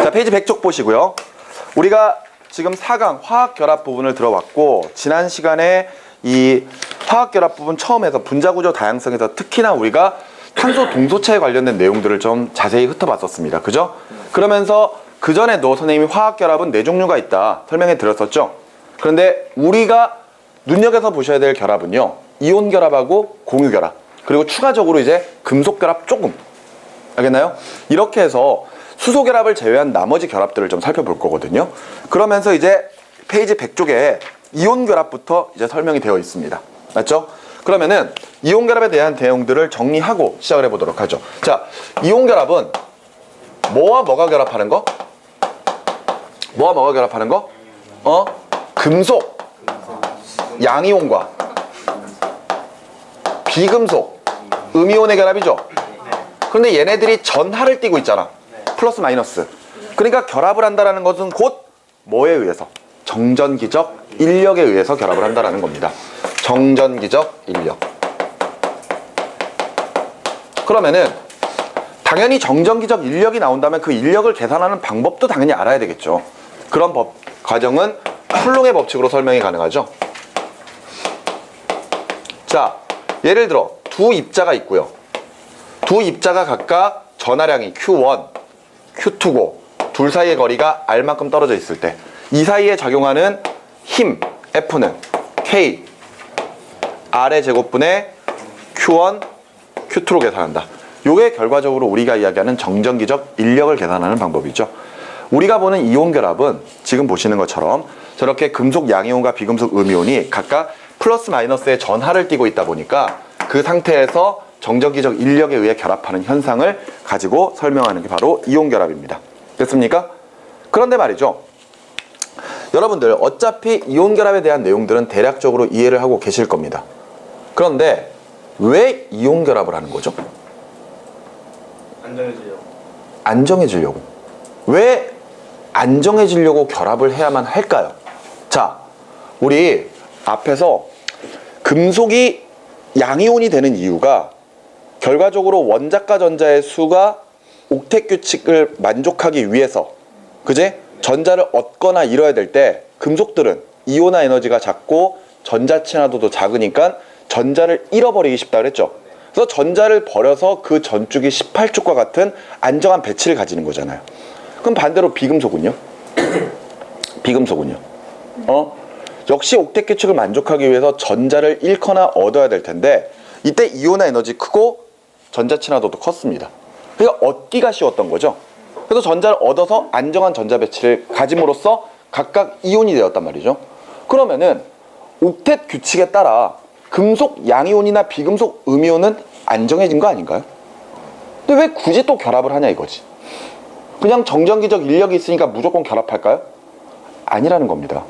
자, 페이지 100쪽 보시고요. 우리가 지금 4강 화학결합 부분을 들어왔고, 지난 시간에 이 화학결합 부분 처음에서 분자구조 다양성에서 특히나 우리가 탄소 동소체에 관련된 내용들을 좀 자세히 훑어봤었습니다. 그죠? 그러면서 그 전에도 선생님이 화학결합은 4종류가 있다 설명해 드렸었죠. 그런데 우리가 눈여겨서 보셔야 될 결합은요, 이온결합하고 공유결합, 그리고 추가적으로 이제 금속결합 조금, 알겠나요? 이렇게 해서 수소결합을 제외한 나머지 결합들을 좀 살펴볼 거거든요. 그러면서 이제 페이지 100쪽에 이온결합부터 이제 설명이 되어 있습니다. 맞죠? 그러면은 이온결합에 대한 내용들을 정리하고 시작을 해보도록 하죠. 자, 이온결합은 뭐와 뭐가 결합하는 거? 뭐와 뭐가 결합하는 거? 금속, 양이온과 비금속, 음이온의 결합이죠. 그런데 얘네들이 전하를 띠고 있잖아. 플러스 마이너스. 그러니까 결합을 한다는 것은 곧 뭐에 의해서? 정전기적 인력에 의해서 결합을 한다는 겁니다. 정전기적 인력. 그러면은 당연히 정전기적 인력이 나온다면 그 인력을 계산하는 방법도 당연히 알아야 되겠죠. 그런 과정은 쿨롱의 법칙으로 설명이 가능하죠. 자, 예를 들어 두 입자가 있고요. 두 입자가 각각 전하량이 Q1, Q2고 둘 사이의 거리가 R만큼 떨어져 있을 때 이 사이에 작용하는 힘 F는 K R의 제곱분의 Q1, Q2로 계산한다. 요게 결과적으로 우리가 이야기하는 정전기적 인력을 계산하는 방법이죠. 우리가 보는 이온결합은 지금 보시는 것처럼 저렇게 금속 양이온과 비금속 음이온이 각각 플러스 마이너스의 전하를 띠고 있다 보니까 그 상태에서 정전기적 인력에 의해 결합하는 현상을 가지고 설명하는 게 바로 이온결합입니다. 됐습니까? 그런데 말이죠. 여러분들 어차피 이온결합에 대한 내용들은 대략적으로 이해를 하고 계실 겁니다. 그런데 왜 이온결합을 하는 거죠? 안정해지려고. 안정해지려고. 왜 안정해지려고 결합을 해야만 할까요? 자, 우리 앞에서 금속이 양이온이 되는 이유가 결과적으로 원자과 전자의 수가 옥텟 규칙을 만족하기 위해서, 그지? 전자를 얻거나 잃어야 될 때 금속들은 이온화 에너지가 작고 전자 친화도도 작으니까 전자를 잃어버리기 쉽다 그랬죠. 그래서 전자를 버려서 그 전축이 18쪽과 같은 안정한 배치를 가지는 거잖아요. 그럼 반대로 비금속은요? 비금속은요? 역시 옥텟 규칙을 만족하기 위해서 전자를 잃거나 얻어야 될 텐데 이때 이온화 에너지 크고 전자 친화도도 컸습니다. 그러니까 얻기가 쉬웠던 거죠. 그래서 전자를 얻어서 안정한 전자 배치를 가짐으로써 각각 이온이 되었단 말이죠. 그러면은 옥텟 규칙에 따라 금속 양이온이나 비금속 음이온은 안정해진 거 아닌가요? 근데 왜 굳이 또 결합을 하냐 이거지. 그냥 정전기적 인력이 있으니까 무조건 결합할까요? 아니라는 겁니다.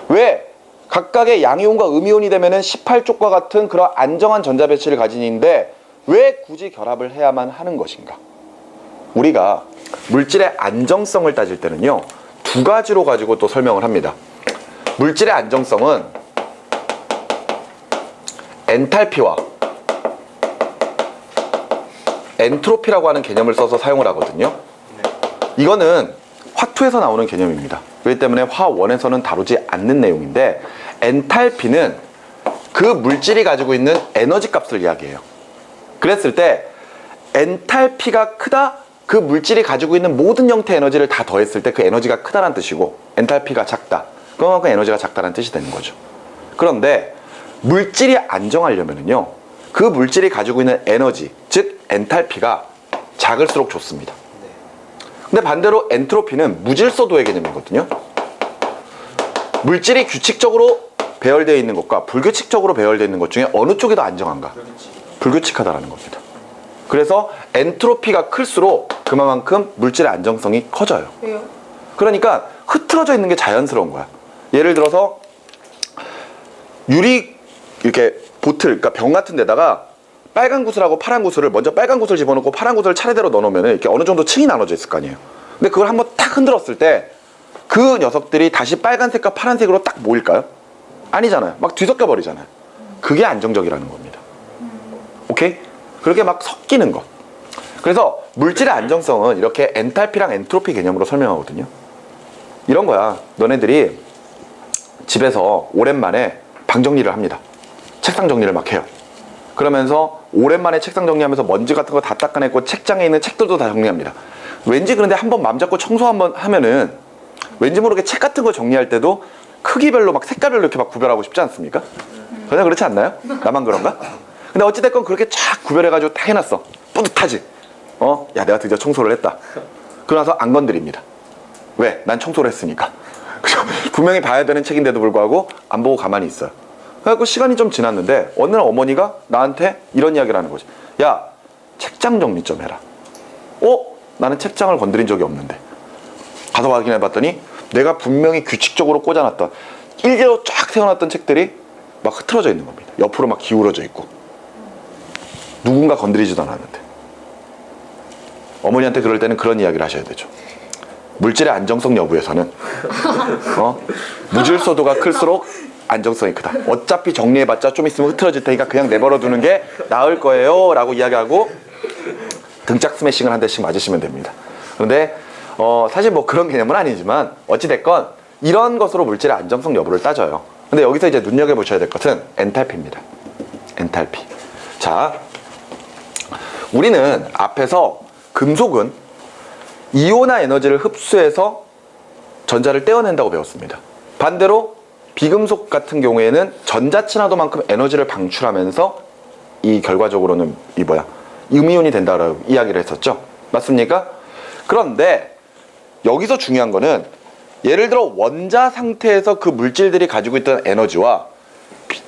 왜 각각의 양이온과 음이온이 되면은 18쪽과 같은 그런 안정한 전자 배치를 가지는데 왜 굳이 결합을 해야만 하는 것인가? 우리가 물질의 안정성을 따질 때는요, 두 가지로 가지고 또 설명을 합니다. 물질의 안정성은 엔탈피와 엔트로피라고 하는 개념을 써서 사용을 하거든요. 이거는 화투에서 나오는 개념입니다. 그렇기 때문에 화원에서는 다루지 않는 내용인데, 엔탈피는 그 물질이 가지고 있는 에너지 값을 이야기해요. 그랬을 때 엔탈피가 크다? 그 물질이 가지고 있는 모든 형태의 에너지를 다 더했을 때 그 에너지가 크다는 뜻이고, 엔탈피가 작다, 그만큼 에너지가 작다는 뜻이 되는 거죠. 그런데 물질이 안정하려면요, 그 물질이 가지고 있는 에너지, 즉 엔탈피가 작을수록 좋습니다. 근데 반대로 엔트로피는 무질서도의 개념이거든요. 물질이 규칙적으로 배열되어 있는 것과 불규칙적으로 배열되어 있는 것 중에 어느 쪽이 더 안정한가? 불규칙하다라는 겁니다. 그래서 엔트로피가 클수록 그만큼 물질의 안정성이 커져요. 왜요? 그러니까 흐트러져 있는 게 자연스러운 거야. 예를 들어서 유리 이렇게 보틀, 그러니까 병 같은 데다가 빨간 구슬하고 파란 구슬을, 먼저 빨간 구슬 집어넣고 파란 구슬을 차례대로 넣어놓으면 이렇게 어느 정도 층이 나눠져 있을 거 아니에요. 근데 그걸 한번 딱 흔들었을 때 그 녀석들이 다시 빨간색과 파란색으로 딱 모일까요? 아니잖아요. 막 뒤섞여 버리잖아요. 그게 안정적이라는 겁니다. 오케이? 그렇게 막 섞이는 것. 그래서 물질의 안정성은 이렇게 엔탈피랑 엔트로피 개념으로 설명하거든요. 이런 거야. 너네들이 집에서 오랜만에 방 정리를 합니다. 책상 정리를 막 해요. 그러면서 오랜만에 책상 정리하면서 먼지 같은 거 다 닦아내고 책장에 있는 책들도 다 정리합니다. 왠지 그런데 한번 맘 잡고 청소 한번 하면은 왠지 모르게 책 같은 거 정리할 때도 크기별로 막 색깔별로 이렇게 막 구별하고 싶지 않습니까? 전혀 그렇지 않나요? 나만 그런가? 근데 어찌됐건 그렇게 쫙 구별해가지고 딱 해놨어. 뿌듯하지? 야, 내가 드디어 청소를 했다. 그러나서 안 건드립니다. 왜? 난 청소를 했으니까. 분명히 봐야 되는 책인데도 불구하고 안 보고 가만히 있어요. 그래갖고 시간이 좀 지났는데 어느 날 어머니가 나한테 이런 이야기를 하는 거지. 야, 책장 정리 좀 해라. 나는 책장을 건드린 적이 없는데. 가서 확인해 봤더니 내가 분명히 규칙적으로 꽂아놨던 일제로 쫙 세워놨던 책들이 막 흐트러져 있는 겁니다. 옆으로 막 기울어져 있고. 누군가 건드리지도 않았는데. 어머니한테 그럴 때는 그런 이야기를 하셔야 되죠. 물질의 안정성 여부에서는 무질서도가 클수록 안정성이 크다. 어차피 정리해봤자 좀 있으면 흐트러질 테니까 그냥 내버려 두는 게 나을 거예요 라고 이야기하고 등짝 스매싱을 한 대씩 맞으시면 됩니다. 그런데 사실 뭐 그런 개념은 아니지만 어찌됐건 이런 것으로 물질의 안정성 여부를 따져요. 근데 여기서 이제 눈여겨보셔야 될 것은 엔탈피입니다. 엔탈피. 자, 우리는 앞에서 금속은 이온화 에너지를 흡수해서 전자를 떼어낸다고 배웠습니다. 반대로 비금속 같은 경우에는 전자친화도만큼 에너지를 방출하면서 이 결과적으로는 음이온이 된다라고 이야기를 했었죠. 맞습니까? 그런데 여기서 중요한 거는 예를 들어 원자 상태에서 그 물질들이 가지고 있던 에너지와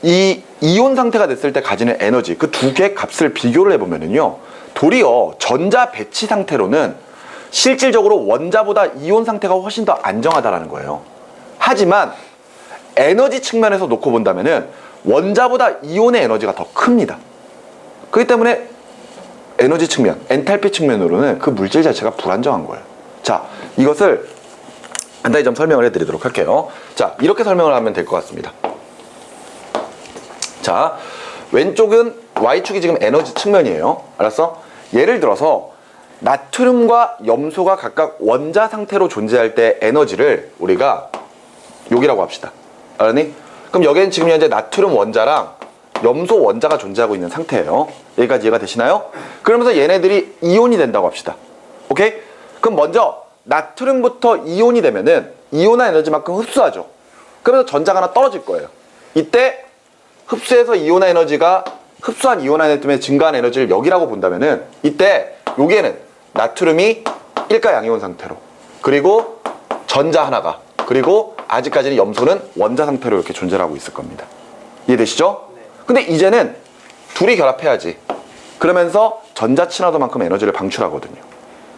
이 이온 상태가 됐을 때 가지는 에너지, 그 두 개의 값을 비교를 해보면은요, 도리어 전자 배치 상태로는 실질적으로 원자보다 이온 상태가 훨씬 더 안정하다라는 거예요. 하지만 에너지 측면에서 놓고 본다면은 원자보다 이온의 에너지가 더 큽니다. 그렇기 때문에 에너지 측면, 엔탈피 측면으로는 그 물질 자체가 불안정한 거예요. 자, 이것을 간단히 좀 설명을 해드리도록 할게요. 자, 이렇게 설명을 하면 될 것 같습니다. 자, 왼쪽은 Y축이 지금 에너지 측면이에요. 알았어? 예를 들어서 나트륨과 염소가 각각 원자 상태로 존재할 때 에너지를 우리가 여기라고 합시다. 알았니? 그럼 여기는 지금 현재 나트륨 원자랑 염소 원자가 존재하고 있는 상태예요. 여기까지 이해가 되시나요? 그러면서 얘네들이 이온이 된다고 합시다. 오케이? 그럼 먼저 나트륨부터 이온이 되면은 이온화 에너지만큼 흡수하죠. 그러면서 전자가 하나 떨어질 거예요. 이때 흡수해서 이온화 에너지가 흡수한 이온화 에너지 때문에 증가한 에너지를 여기라고 본다면은 이때 여기에는 나트륨이 일가 양이온 상태로, 그리고 전자 하나가, 그리고 아직까지는 염소는 원자 상태로 이렇게 존재를 하고 있을 겁니다. 이해되시죠? 네. 근데 이제는 둘이 결합해야지. 그러면서 전자 친화도만큼 에너지를 방출하거든요.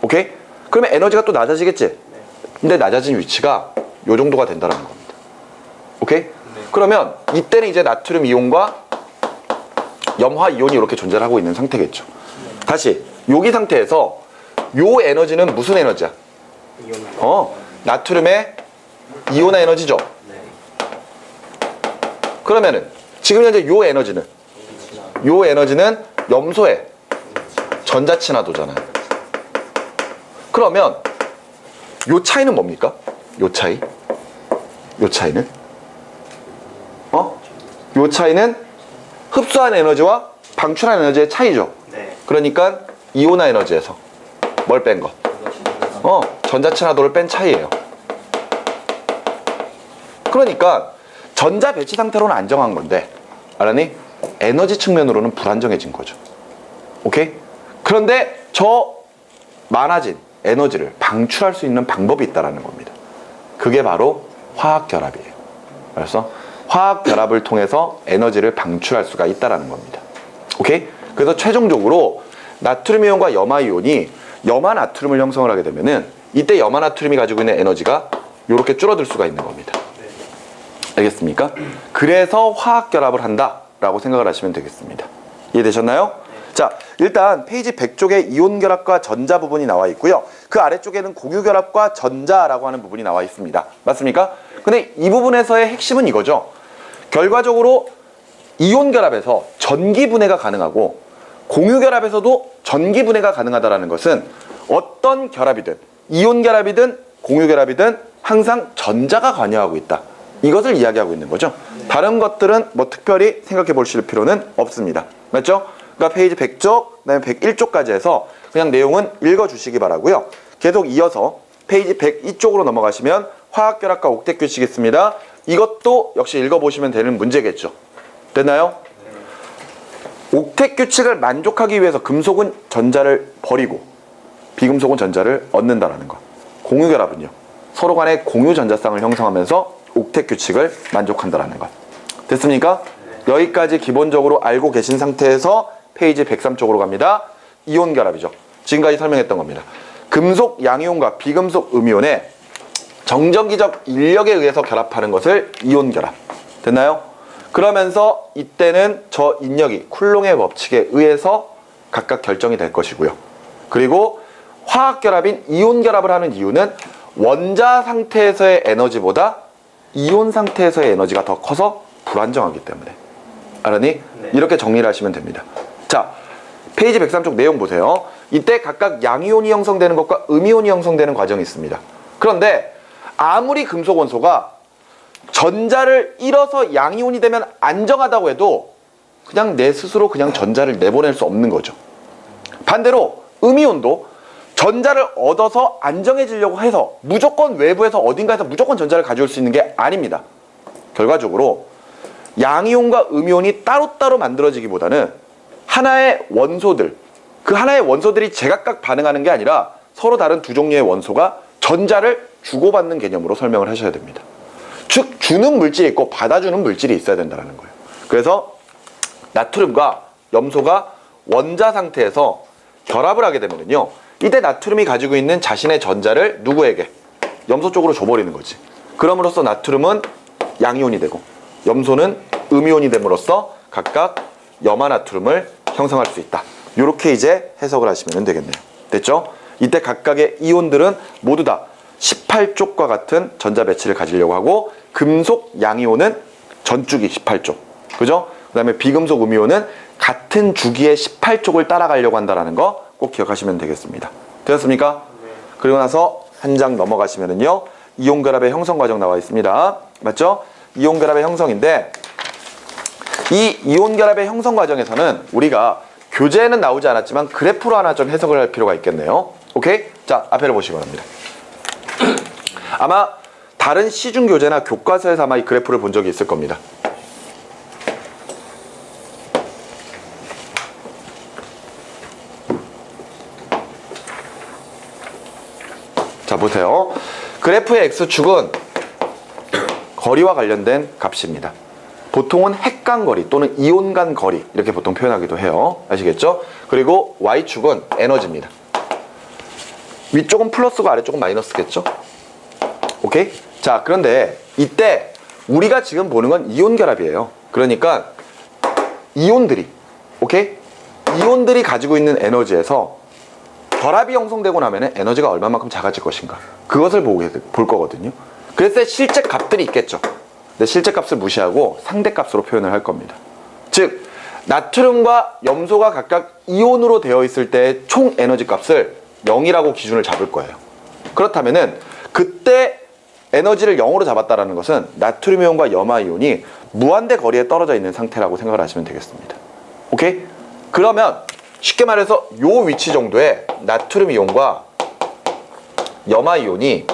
오케이? 그러면 에너지가 또 낮아지겠지? 네. 근데 낮아진 위치가 요 정도가 된다는 겁니다. 오케이? 네. 그러면 이때는 이제 나트륨 이온과 염화 이온이 이렇게 존재를 하고 있는 상태겠죠. 네. 다시 여기 상태에서 요 에너지는 무슨 에너지야? 나트륨의 이온화 에너지죠. 네. 그러면은 지금 현재 요 에너지는 염소의 전자 친화도잖아요. 그러면 요 차이는 뭡니까? 요 차이는 요 차이는 흡수한 에너지와 방출한 에너지의 차이죠. 네. 그러니까 이온화 에너지에서 뭘 뺀 것? 전자 친화도를 뺀 차이예요. 그러니까 전자 배치 상태로는 안정한 건데, 알았니? 에너지 측면으로는 불안정해진 거죠. 오케이? 그런데 저 많아진 에너지를 방출할 수 있는 방법이 있다는 겁니다. 그게 바로 화학결합이에요. 그래서 화학결합을 통해서 에너지를 방출할 수가 있다는 겁니다. 오케이? 그래서 최종적으로 나트륨 이온과 염화 이온이 염화 나트륨을 형성을 하게 되면은 이때 염화 나트륨이 가지고 있는 에너지가 이렇게 줄어들 수가 있는 겁니다. 알겠습니까? 그래서 화학결합을 한다라고 생각을 하시면 되겠습니다. 이해되셨나요? 자, 일단 페이지 100쪽에 이온결합과 전자 부분이 나와 있고요. 그 아래쪽에는 공유결합과 전자라고 하는 부분이 나와 있습니다. 맞습니까? 근데 이 부분에서의 핵심은 이거죠. 결과적으로 이온결합에서 전기 분해가 가능하고 공유결합에서도 전기 분해가 가능하다는 것은 어떤 결합이든 이온 결합이든 공유 결합이든 항상 전자가 관여하고 있다. 이것을 이야기하고 있는 거죠. 다른 것들은 뭐 특별히 생각해 보실 필요는 없습니다. 맞죠? 그러니까 페이지 100쪽, 그다음에 101쪽까지 해서 그냥 내용은 읽어주시기 바라고요. 계속 이어서 페이지 102쪽으로 넘어가시면 화학결합과 옥텟 규칙이 있습니다. 이것도 역시 읽어보시면 되는 문제겠죠. 됐나요? 옥텟 규칙을 만족하기 위해서 금속은 전자를 버리고 비금속은 전자를 얻는다라는 것. 공유결합은요. 서로 간의 공유 전자쌍을 형성하면서 옥텟 규칙을 만족한다라는 것. 됐습니까? 여기까지 기본적으로 알고 계신 상태에서 페이지 103쪽으로 갑니다. 이온 결합이죠. 지금까지 설명했던 겁니다. 금속 양이온과 비금속 음이온의 정전기적 인력에 의해서 결합하는 것을 이온 결합. 됐나요? 그러면서 이때는 저 인력이 쿨롱의 법칙에 의해서 각각 결정이 될 것이고요. 그리고 화학 결합인 이온 결합을 하는 이유는 원자 상태에서의 에너지보다 이온 상태에서의 에너지가 더 커서 불안정하기 때문에. 알았니? 네. 이렇게 정리를 하시면 됩니다. 자, 페이지 103쪽 내용 보세요. 이때 각각 양이온이 형성되는 것과 음이온이 형성되는 과정이 있습니다. 그런데 아무리 금속 원소가 전자를 잃어서 양이온이 되면 안정하다고 해도 그냥 내 스스로 그냥 전자를 내보낼 수 없는 거죠. 반대로 음이온도 전자를 얻어서 안정해지려고 해서 무조건 외부에서 어딘가에서 무조건 전자를 가져올 수 있는 게 아닙니다. 결과적으로 양이온과 음이온이 따로따로 만들어지기보다는 하나의 원소들, 그 하나의 원소들이 제각각 반응하는 게 아니라 서로 다른 두 종류의 원소가 전자를 주고받는 개념으로 설명을 하셔야 됩니다. 즉 주는 물질이 있고 받아주는 물질이 있어야 된다는 거예요. 그래서 나트륨과 염소가 원자 상태에서 결합을 하게 되면요, 이때 나트륨이 가지고 있는 자신의 전자를 누구에게? 염소 쪽으로 줘버리는 거지. 그럼으로써 나트륨은 양이온이 되고 염소는 음이온이 됨으로써 각각 염화나트륨을 형성할 수 있다. 이렇게 이제 해석을 하시면 되겠네요. 됐죠? 이때 각각의 이온들은 모두 다 18쪽과 같은 전자 배치를 가지려고 하고, 금속 양이온은 전주기 18쪽, 그죠? 그 다음에 비금속 음이온은 같은 주기의 18쪽을 따라가려고 한다는 거 꼭 기억하시면 되겠습니다. 되었습니까? 네. 그리고 나서 한 장 넘어가시면은요, 이온 결합의 형성 과정 나와 있습니다. 맞죠? 이온 결합의 형성인데, 이 이온 결합의 형성 과정에서는 우리가 교재에는 나오지 않았지만 그래프로 하나 좀 해석을 할 필요가 있겠네요. 오케이? 자, 앞에를 보시기 바랍니다. 아마 다른 시중 교재나 교과서에서 아마 이 그래프를 본 적이 있을 겁니다. 자, 보세요. 그래프의 X축은 거리와 관련된 값입니다. 보통은 핵 간 거리 또는 이온 간 거리 이렇게 보통 표현하기도 해요. 아시겠죠? 그리고 Y축은 에너지입니다. 위쪽은 플러스고 아래쪽은 마이너스겠죠? 오케이? 자, 그런데 이때 우리가 지금 보는 건 이온 결합이에요. 그러니까 이온들이, 오케이? 이온들이 가지고 있는 에너지에서 결합이 형성되고 나면 에너지가 얼마만큼 작아질 것인가, 그것을 볼 거거든요. 그래서 실제 값들이 있겠죠. 근데 실제 값을 무시하고 상대 값으로 표현을 할 겁니다. 즉 나트륨과 염소가 각각 이온으로 되어 있을 때의 총 에너지 값을 0이라고 기준을 잡을 거예요. 그렇다면은 그때 에너지를 0으로 잡았다는 것은 나트륨 이온과 염화 이온이 무한대 거리에 떨어져 있는 상태라고 생각을 하시면 되겠습니다. 오케이? 그러면 쉽게 말해서 요 위치 정도에 나트륨 이온과 염화 이온이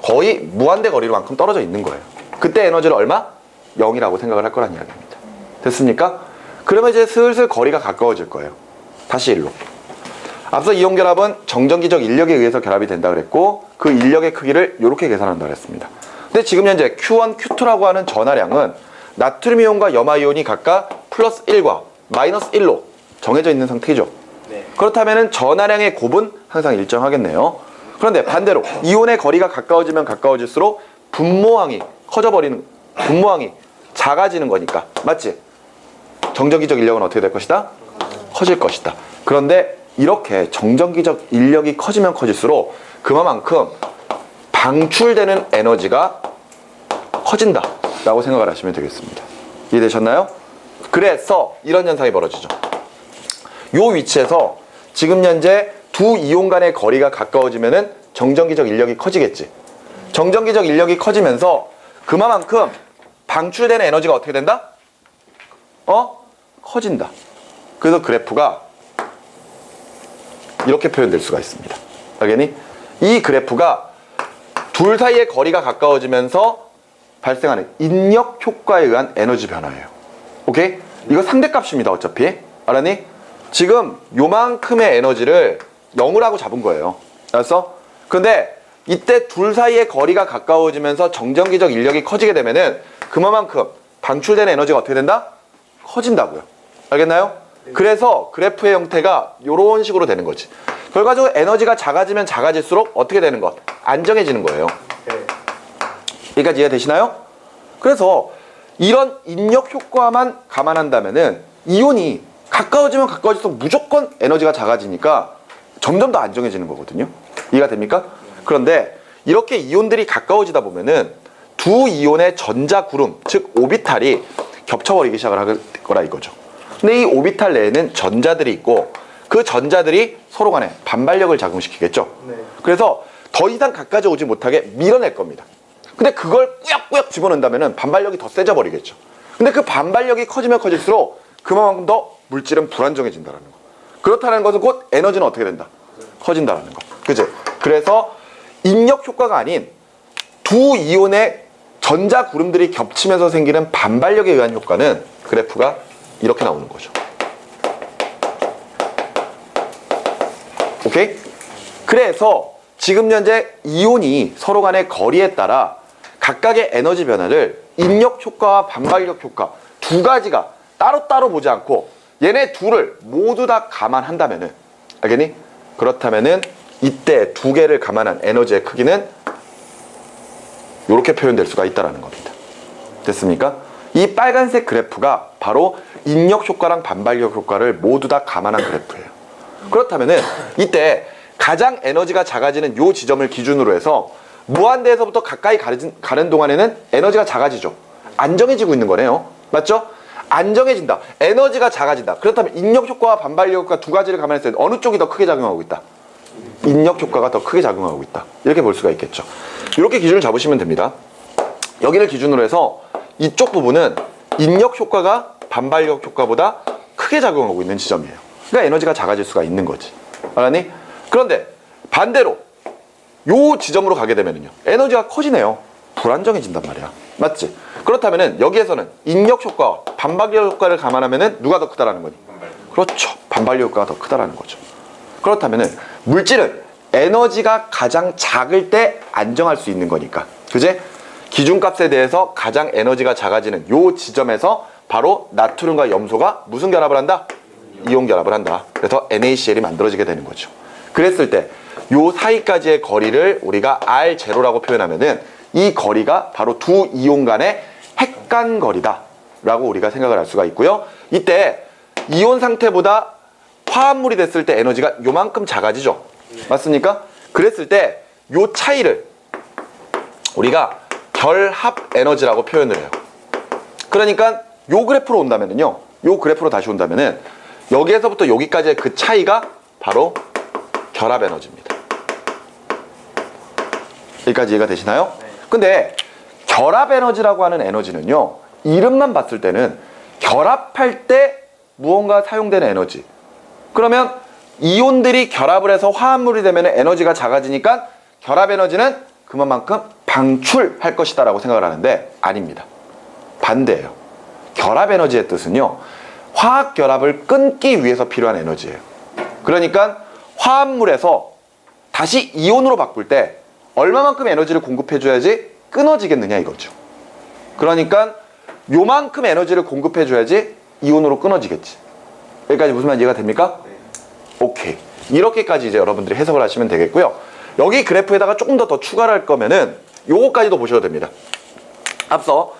거의 무한대 거리로만큼 떨어져 있는 거예요. 그때 에너지를 얼마? 0이라고 생각을 할 거란 이야기입니다. 됐습니까? 그러면 이제 슬슬 거리가 가까워질 거예요. 다시 1로. 앞서 이온 결합은 정전기적 인력에 의해서 결합이 된다 그랬고, 그 인력의 크기를 이렇게 계산한다 그랬습니다. 근데 지금 현재 Q1, Q2라고 하는 전하량은 나트륨 이온과 염화 이온이 각각 플러스 1과 마이너스 1로 정해져 있는 상태죠. 네. 그렇다면 전하량의 곱은 항상 일정하겠네요. 그런데 반대로 이온의 거리가 가까워지면 가까워질수록 분모항이 커져버리는, 분모항이 작아지는 거니까, 맞지? 정전기적 인력은 어떻게 될 것이다? 커질 것이다. 그런데 이렇게 정전기적 인력이 커지면 커질수록 그만큼 방출되는 에너지가 커진다 라고 생각을 하시면 되겠습니다. 이해되셨나요? 그래서 이런 현상이 벌어지죠. 요 위치에서 지금 현재 두 이온 간의 거리가 가까워지면은 정전기적 인력이 커지겠지. 정전기적 인력이 커지면서 그만큼 방출되는 에너지가 어떻게 된다? 커진다. 그래서 그래프가 이렇게 표현될 수가 있습니다. 알겠니? 이 그래프가 둘 사이의 거리가 가까워지면서 발생하는 인력 효과에 의한 에너지 변화예요. 오케이? 이거 상대값입니다. 어차피. 알았니? 지금 요만큼의 에너지를 0을 하고 잡은 거예요. 알았어? 근데 이때 둘 사이의 거리가 가까워지면서 정전기적 인력이 커지게 되면은 그만큼 방출되는 에너지가 어떻게 된다? 커진다고요. 알겠나요? 그래서 그래프의 형태가 이런 식으로 되는 거지. 결과적으로 에너지가 작아지면 작아질수록 어떻게 되는 것? 안정해지는 거예요. 여기까지 이해되시나요? 그래서 이런 인력 효과만 감안한다면은 이온이 가까워지면 가까워질수록 무조건 에너지가 작아지니까 점점 더 안정해지는 거거든요. 이해가 됩니까? 그런데 이렇게 이온들이 가까워지다 보면은 두 이온의 전자 구름, 즉 오비탈이 겹쳐버리기 시작을 할 거라 이거죠. 근데 이 오비탈 내에는 전자들이 있고 그 전자들이 서로 간에 반발력을 작용시키겠죠. 그래서 더 이상 가까이 오지 못하게 밀어낼 겁니다. 근데 그걸 꾸역꾸역 집어넣는다면 반발력이 더 세져 버리겠죠. 근데 그 반발력이 커지면 커질수록 그만큼 더 물질은 불안정해진다는 거. 그렇다는 것은 곧 에너지는 어떻게 된다? 커진다는 거. 그치? 그래서 인력 효과가 아닌 두 이온의 전자 구름들이 겹치면서 생기는 반발력에 의한 효과는 그래프가 이렇게 나오는 거죠. 오케이? 그래서 지금 현재 이온이 서로 간의 거리에 따라 각각의 에너지 변화를 인력 효과와 반발력 효과 두 가지가 따로따로 보지 않고 얘네 둘을 모두 다 감안한다면은, 알겠니? 그렇다면은 이때 두 개를 감안한 에너지의 크기는 이렇게 표현될 수가 있다는 겁니다. 됐습니까? 이 빨간색 그래프가 바로 인력 효과랑 반발력 효과를 모두 다 감안한 그래프예요. 그렇다면은 이때 가장 에너지가 작아지는 요 지점을 기준으로 해서 무한대에서부터 가까이 가는 동안에는 에너지가 작아지죠. 안정해지고 있는 거네요. 맞죠? 안정해진다. 에너지가 작아진다. 그렇다면 인력 효과와 반발력 효과 두 가지를 감안했을 때 어느 쪽이 더 크게 작용하고 있다? 인력 효과가 더 크게 작용하고 있다. 이렇게 볼 수가 있겠죠. 이렇게 기준을 잡으시면 됩니다. 여기를 기준으로 해서 이쪽 부분은 인력 효과가 반발력 효과보다 크게 작용하고 있는 지점이에요. 그러니까 에너지가 작아질 수가 있는 거지. 알았니? 그런데 반대로 요 지점으로 가게 되면요 에너지가 커지네요. 불안정해진단 말이야. 맞지? 그렇다면은 여기에서는 인력 효과와 반발력 효과를 감안하면은 누가 더 크다라는 거니? 그렇죠. 반발력 효과가 더 크다라는 거죠. 그렇다면은 물질은 에너지가 가장 작을 때 안정할 수 있는 거니까. 그제? 기준값에 대해서 가장 에너지가 작아지는 요 지점에서 바로 나트륨과 염소가 무슨 결합을 한다? 이온 결합을 한다. 그래서 NaCl이 만들어지게 되는 거죠. 그랬을 때 요 사이까지의 거리를 우리가 R0라고 표현하면은 이 거리가 바로 두 이온 간의 핵간 거리다 라고 우리가 생각을 할 수가 있고요. 이때 이온 상태보다 화합물이 됐을 때 에너지가 요만큼 작아지죠. 맞습니까? 그랬을 때 요 차이를 우리가 결합 에너지라고 표현을 해요. 그러니까 요 그래프로 온다면은요, 요 그래프로 다시 온다면은 여기에서부터 여기까지의 그 차이가 바로 결합 에너지입니다. 여기까지 이해가 되시나요? 근데 결합 에너지라고 하는 에너지는요, 이름만 봤을 때는 결합할 때 무언가 사용되는 에너지. 그러면 이온들이 결합을 해서 화합물이 되면 에너지가 작아지니까 결합 에너지는 그만큼 방출할 것이다 라고 생각을 하는데 아닙니다. 반대예요. 결합 에너지의 뜻은요, 화학 결합을 끊기 위해서 필요한 에너지예요. 그러니까 화합물에서 다시 이온으로 바꿀 때 얼마만큼 에너지를 공급해줘야지 끊어지겠느냐 이거죠. 그러니까 요만큼 에너지를 공급해줘야지 이온으로 끊어지겠지. 여기까지 무슨 말 이해가 됩니까? 오케이. 이렇게까지 이제 여러분들이 해석을 하시면 되겠고요. 여기 그래프에다가 조금 더 추가를 할 거면은 요거까지도 보셔도 됩니다. 앞서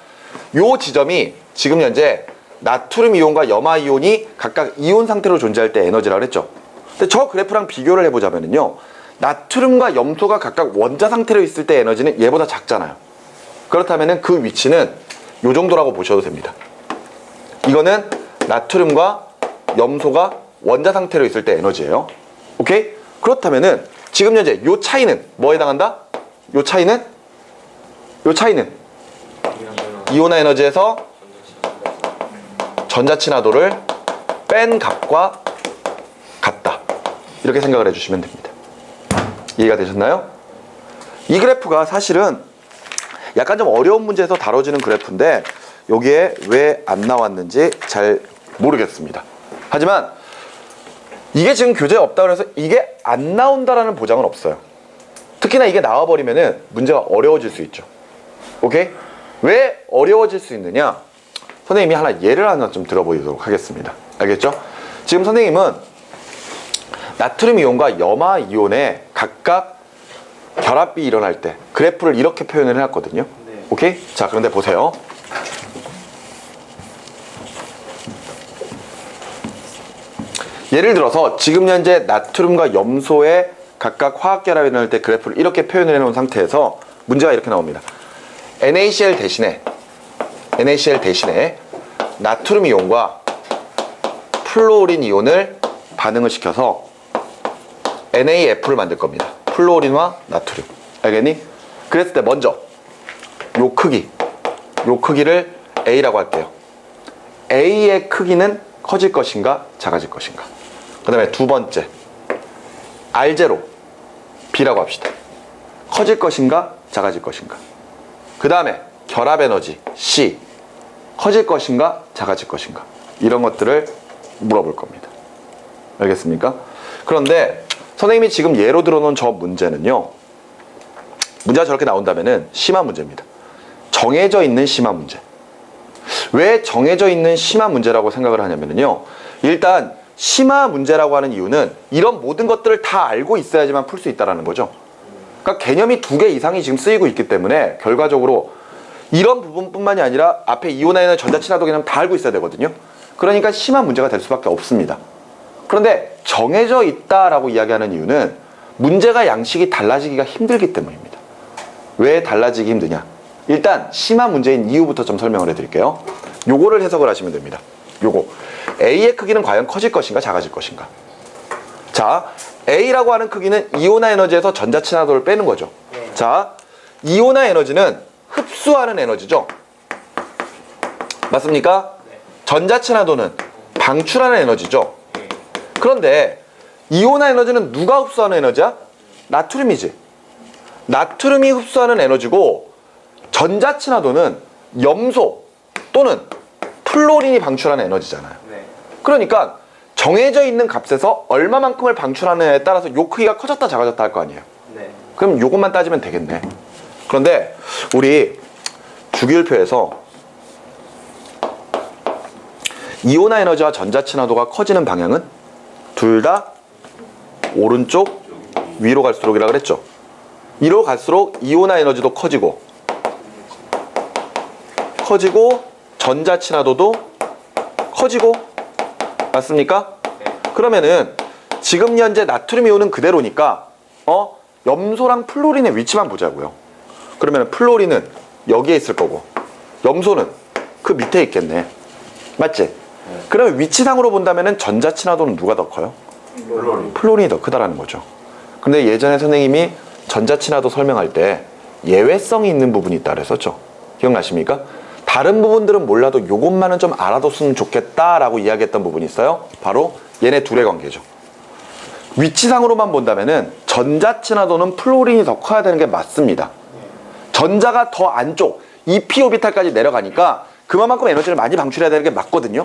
요 지점이 지금 현재 나트륨 이온과 염화 이온이 각각 이온 상태로 존재할 때 에너지라고 했죠. 근데 저 그래프랑 비교를 해보자면은요, 나트륨과 염소가 각각 원자 상태로 있을 때 에너지는 얘보다 작잖아요. 그렇다면은 그 위치는 요 정도라고 보셔도 됩니다. 이거는 나트륨과 염소가 원자 상태로 있을 때 에너지예요. 오케이? 그렇다면은 지금 현재 요 차이는 뭐에 해당한다? 요 차이는 이온화 에너지에서 전자친화도를 뺀 값과 같다. 이렇게 생각을 해주시면 됩니다. 이해가 되셨나요? 이 그래프가 사실은 약간 좀 어려운 문제에서 다뤄지는 그래프인데 여기에 왜 안 나왔는지 잘 모르겠습니다. 하지만 이게 지금 교재에 없다고 해서 이게 안 나온다라는 보장은 없어요. 특히나 이게 나와버리면은 문제가 어려워질 수 있죠. 오케이? 왜 어려워질 수 있느냐? 선생님이 예를 하나 좀 들어보도록 하겠습니다. 알겠죠? 지금 선생님은 나트륨 이온과 염화 이온의 각각 결합이 일어날 때 그래프를 이렇게 표현을 해놨거든요. 네. 오케이? 자, 그런데 보세요. 예를 들어서 지금 현재 나트륨과 염소의 각각 화학 결합이 일어날 때 그래프를 이렇게 표현을 해놓은 상태에서 문제가 이렇게 나옵니다. NaCl 대신에 나트륨 이온과 플루오린 이온을 반응을 시켜서 NaF를 만들 겁니다. 플루오린과 나트륨. 알겠니? 그랬을 때 먼저 요 크기를 A라고 할게요. A의 크기는 커질 것인가 작아질 것인가. 그 다음에 두 번째 R0 B라고 합시다. 커질 것인가 작아질 것인가. 그 다음에 결합 에너지 C 커질 것인가 작아질 것인가. 이런 것들을 물어볼 겁니다. 알겠습니까? 그런데 선생님이 지금 예로 들어놓은 저 문제는요, 문제가 저렇게 나온다면은 심화 문제입니다. 정해져 있는 심화 문제. 왜 정해져 있는 심화 문제라고 생각을 하냐면요, 일단 심화 문제라고 하는 이유는 이런 모든 것들을 다 알고 있어야지만 풀 수 있다는 거죠. 그러니까 개념이 2개 이상이 지금 쓰이고 있기 때문에 결과적으로 이런 부분뿐만이 아니라 앞에 이온화에는 전자친화도 개념 다 알고 있어야 되거든요. 그러니까 심한 문제가 될 수밖에 없습니다. 그런데 정해져 있다라고 이야기하는 이유는 문제가 양식이 달라지기가 힘들기 때문입니다. 왜 달라지기 힘드냐? 일단 심한 문제인 이유부터 좀 설명을 해드릴게요. 요거를 해석을 하시면 됩니다. 요거 A의 크기는 과연 커질 것인가 작아질 것인가. 자, A라고 하는 크기는 이온화 에너지에서 전자친화도를 빼는 거죠. 자, 이온화 에너지는 흡수하는 에너지죠. 맞습니까? 전자친화도는 방출하는 에너지죠. 그런데 이온화 에너지는 누가 흡수하는 에너지야? 나트륨이지. 나트륨이 흡수하는 에너지고 전자친화도는 염소 또는 플로린이 방출하는 에너지잖아요. 그러니까 정해져 있는 값에서 얼마만큼을 방출하느냐에 따라서 요 크기가 커졌다 작아졌다 할 거 아니에요. 그럼 요것만 따지면 되겠네. 그런데 우리 주기율표에서 이온화 에너지와 전자친화도가 커지는 방향은 둘 다 오른쪽 위로 갈수록이라 그랬죠. 위로 갈수록 이온화 에너지도 커지고 전자친화도도 커지고. 맞습니까? 그러면은 지금 현재 나트륨 이온은 그대로니까 염소랑 플로린의 위치만 보자고요. 그러면 플로린은 여기에 있을 거고 염소는 그 밑에 있겠네. 맞지? 그러면 위치상으로 본다면은 전자친화도는 누가 더 커요? 플로린이 더 크다라는 거죠. 근데 예전에 선생님이 전자친화도 설명할 때 예외성이 있는 부분이 있다 그랬었죠. 기억나십니까? 다른 부분들은 몰라도 요것만은 좀 알아뒀으면 좋겠다라고 이야기했던 부분이 있어요. 바로 얘네 둘의 관계죠. 위치상으로만 본다면은 전자친화도는 플로린이 더 커야 되는 게 맞습니다. 전자가 더 안쪽 2p 오비탈까지 내려가니까 그만큼 에너지를 많이 방출해야 되는 게 맞거든요.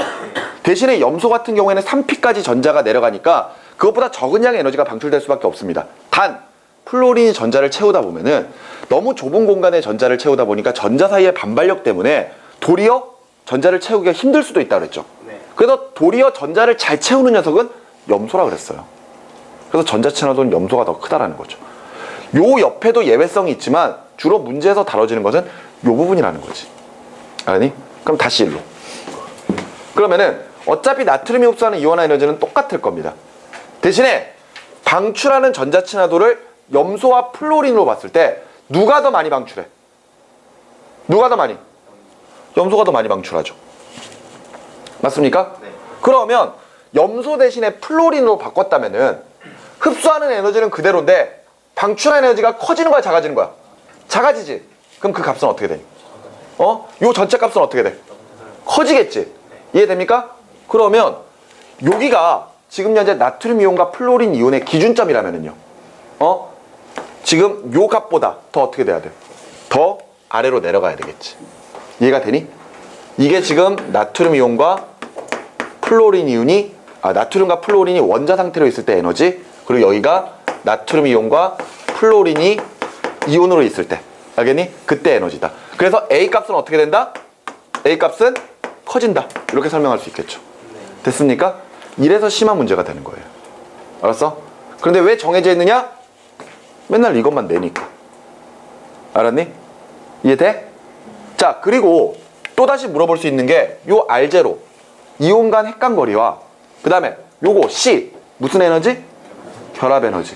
대신에 염소 같은 경우에는 3p까지 전자가 내려가니까 그것보다 적은 양의 에너지가 방출될 수밖에 없습니다. 단 플로린이 전자를 채우다 보면은 너무 좁은 공간에 전자를 채우다 보니까 전자 사이의 반발력 때문에 도리어 전자를 채우기가 힘들 수도 있다 그랬죠. 그래서 도리어 전자를 잘 채우는 녀석은 염소라 그랬어요. 그래서 전자친화도는 염소가 더 크다라는 거죠. 요 옆에도 예외성이 있지만 주로 문제에서 다뤄지는 것은 요 부분이라는 거지. 아니? 그럼 다시 일로. 그러면은 어차피 나트륨이 흡수하는 이온화 에너지는 똑같을 겁니다. 대신에 방출하는 전자친화도를 염소와 플로린으로 봤을 때 누가 더 많이 방출해? 누가 더 많이? 염소가 더 많이 방출하죠. 맞습니까? 그러면 염소 대신에 플로린으로 바꿨다면은 흡수하는 에너지는 그대로인데 방출하는 에너지가 커지는 거야, 작아지는 거야? 작아지지. 그럼 그 값은 어떻게 되니? 요 전체 값은 어떻게 돼? 커지겠지. 이해됩니까? 그러면 여기가 지금 현재 나트륨 이온과 플로린 이온의 기준점이라면은요. 지금 요 값보다 더 어떻게 돼야 돼? 더 아래로 내려가야 되겠지. 이해가 되니? 이게 지금 나트륨 이온과 플로린 이온이 나트륨과 플로린이 원자 상태로 있을 때 에너지, 그리고 여기가 나트륨 이온과 플로린이 이온으로 있을 때, 알겠니? 그때 에너지다. 그래서 A 값은 어떻게 된다? A 값은 커진다. 이렇게 설명할 수 있겠죠. 됐습니까? 이래서 심한 문제가 되는 거예요. 알았어? 그런데 왜 정해져 있느냐? 맨날 이것만 내니까. 알았니? 이해돼? 자, 그리고 또다시 물어볼 수 있는 게 요 R0, 이온 간 핵간 거리와 그 다음에 요거 C, 무슨 에너지? 결합 에너지.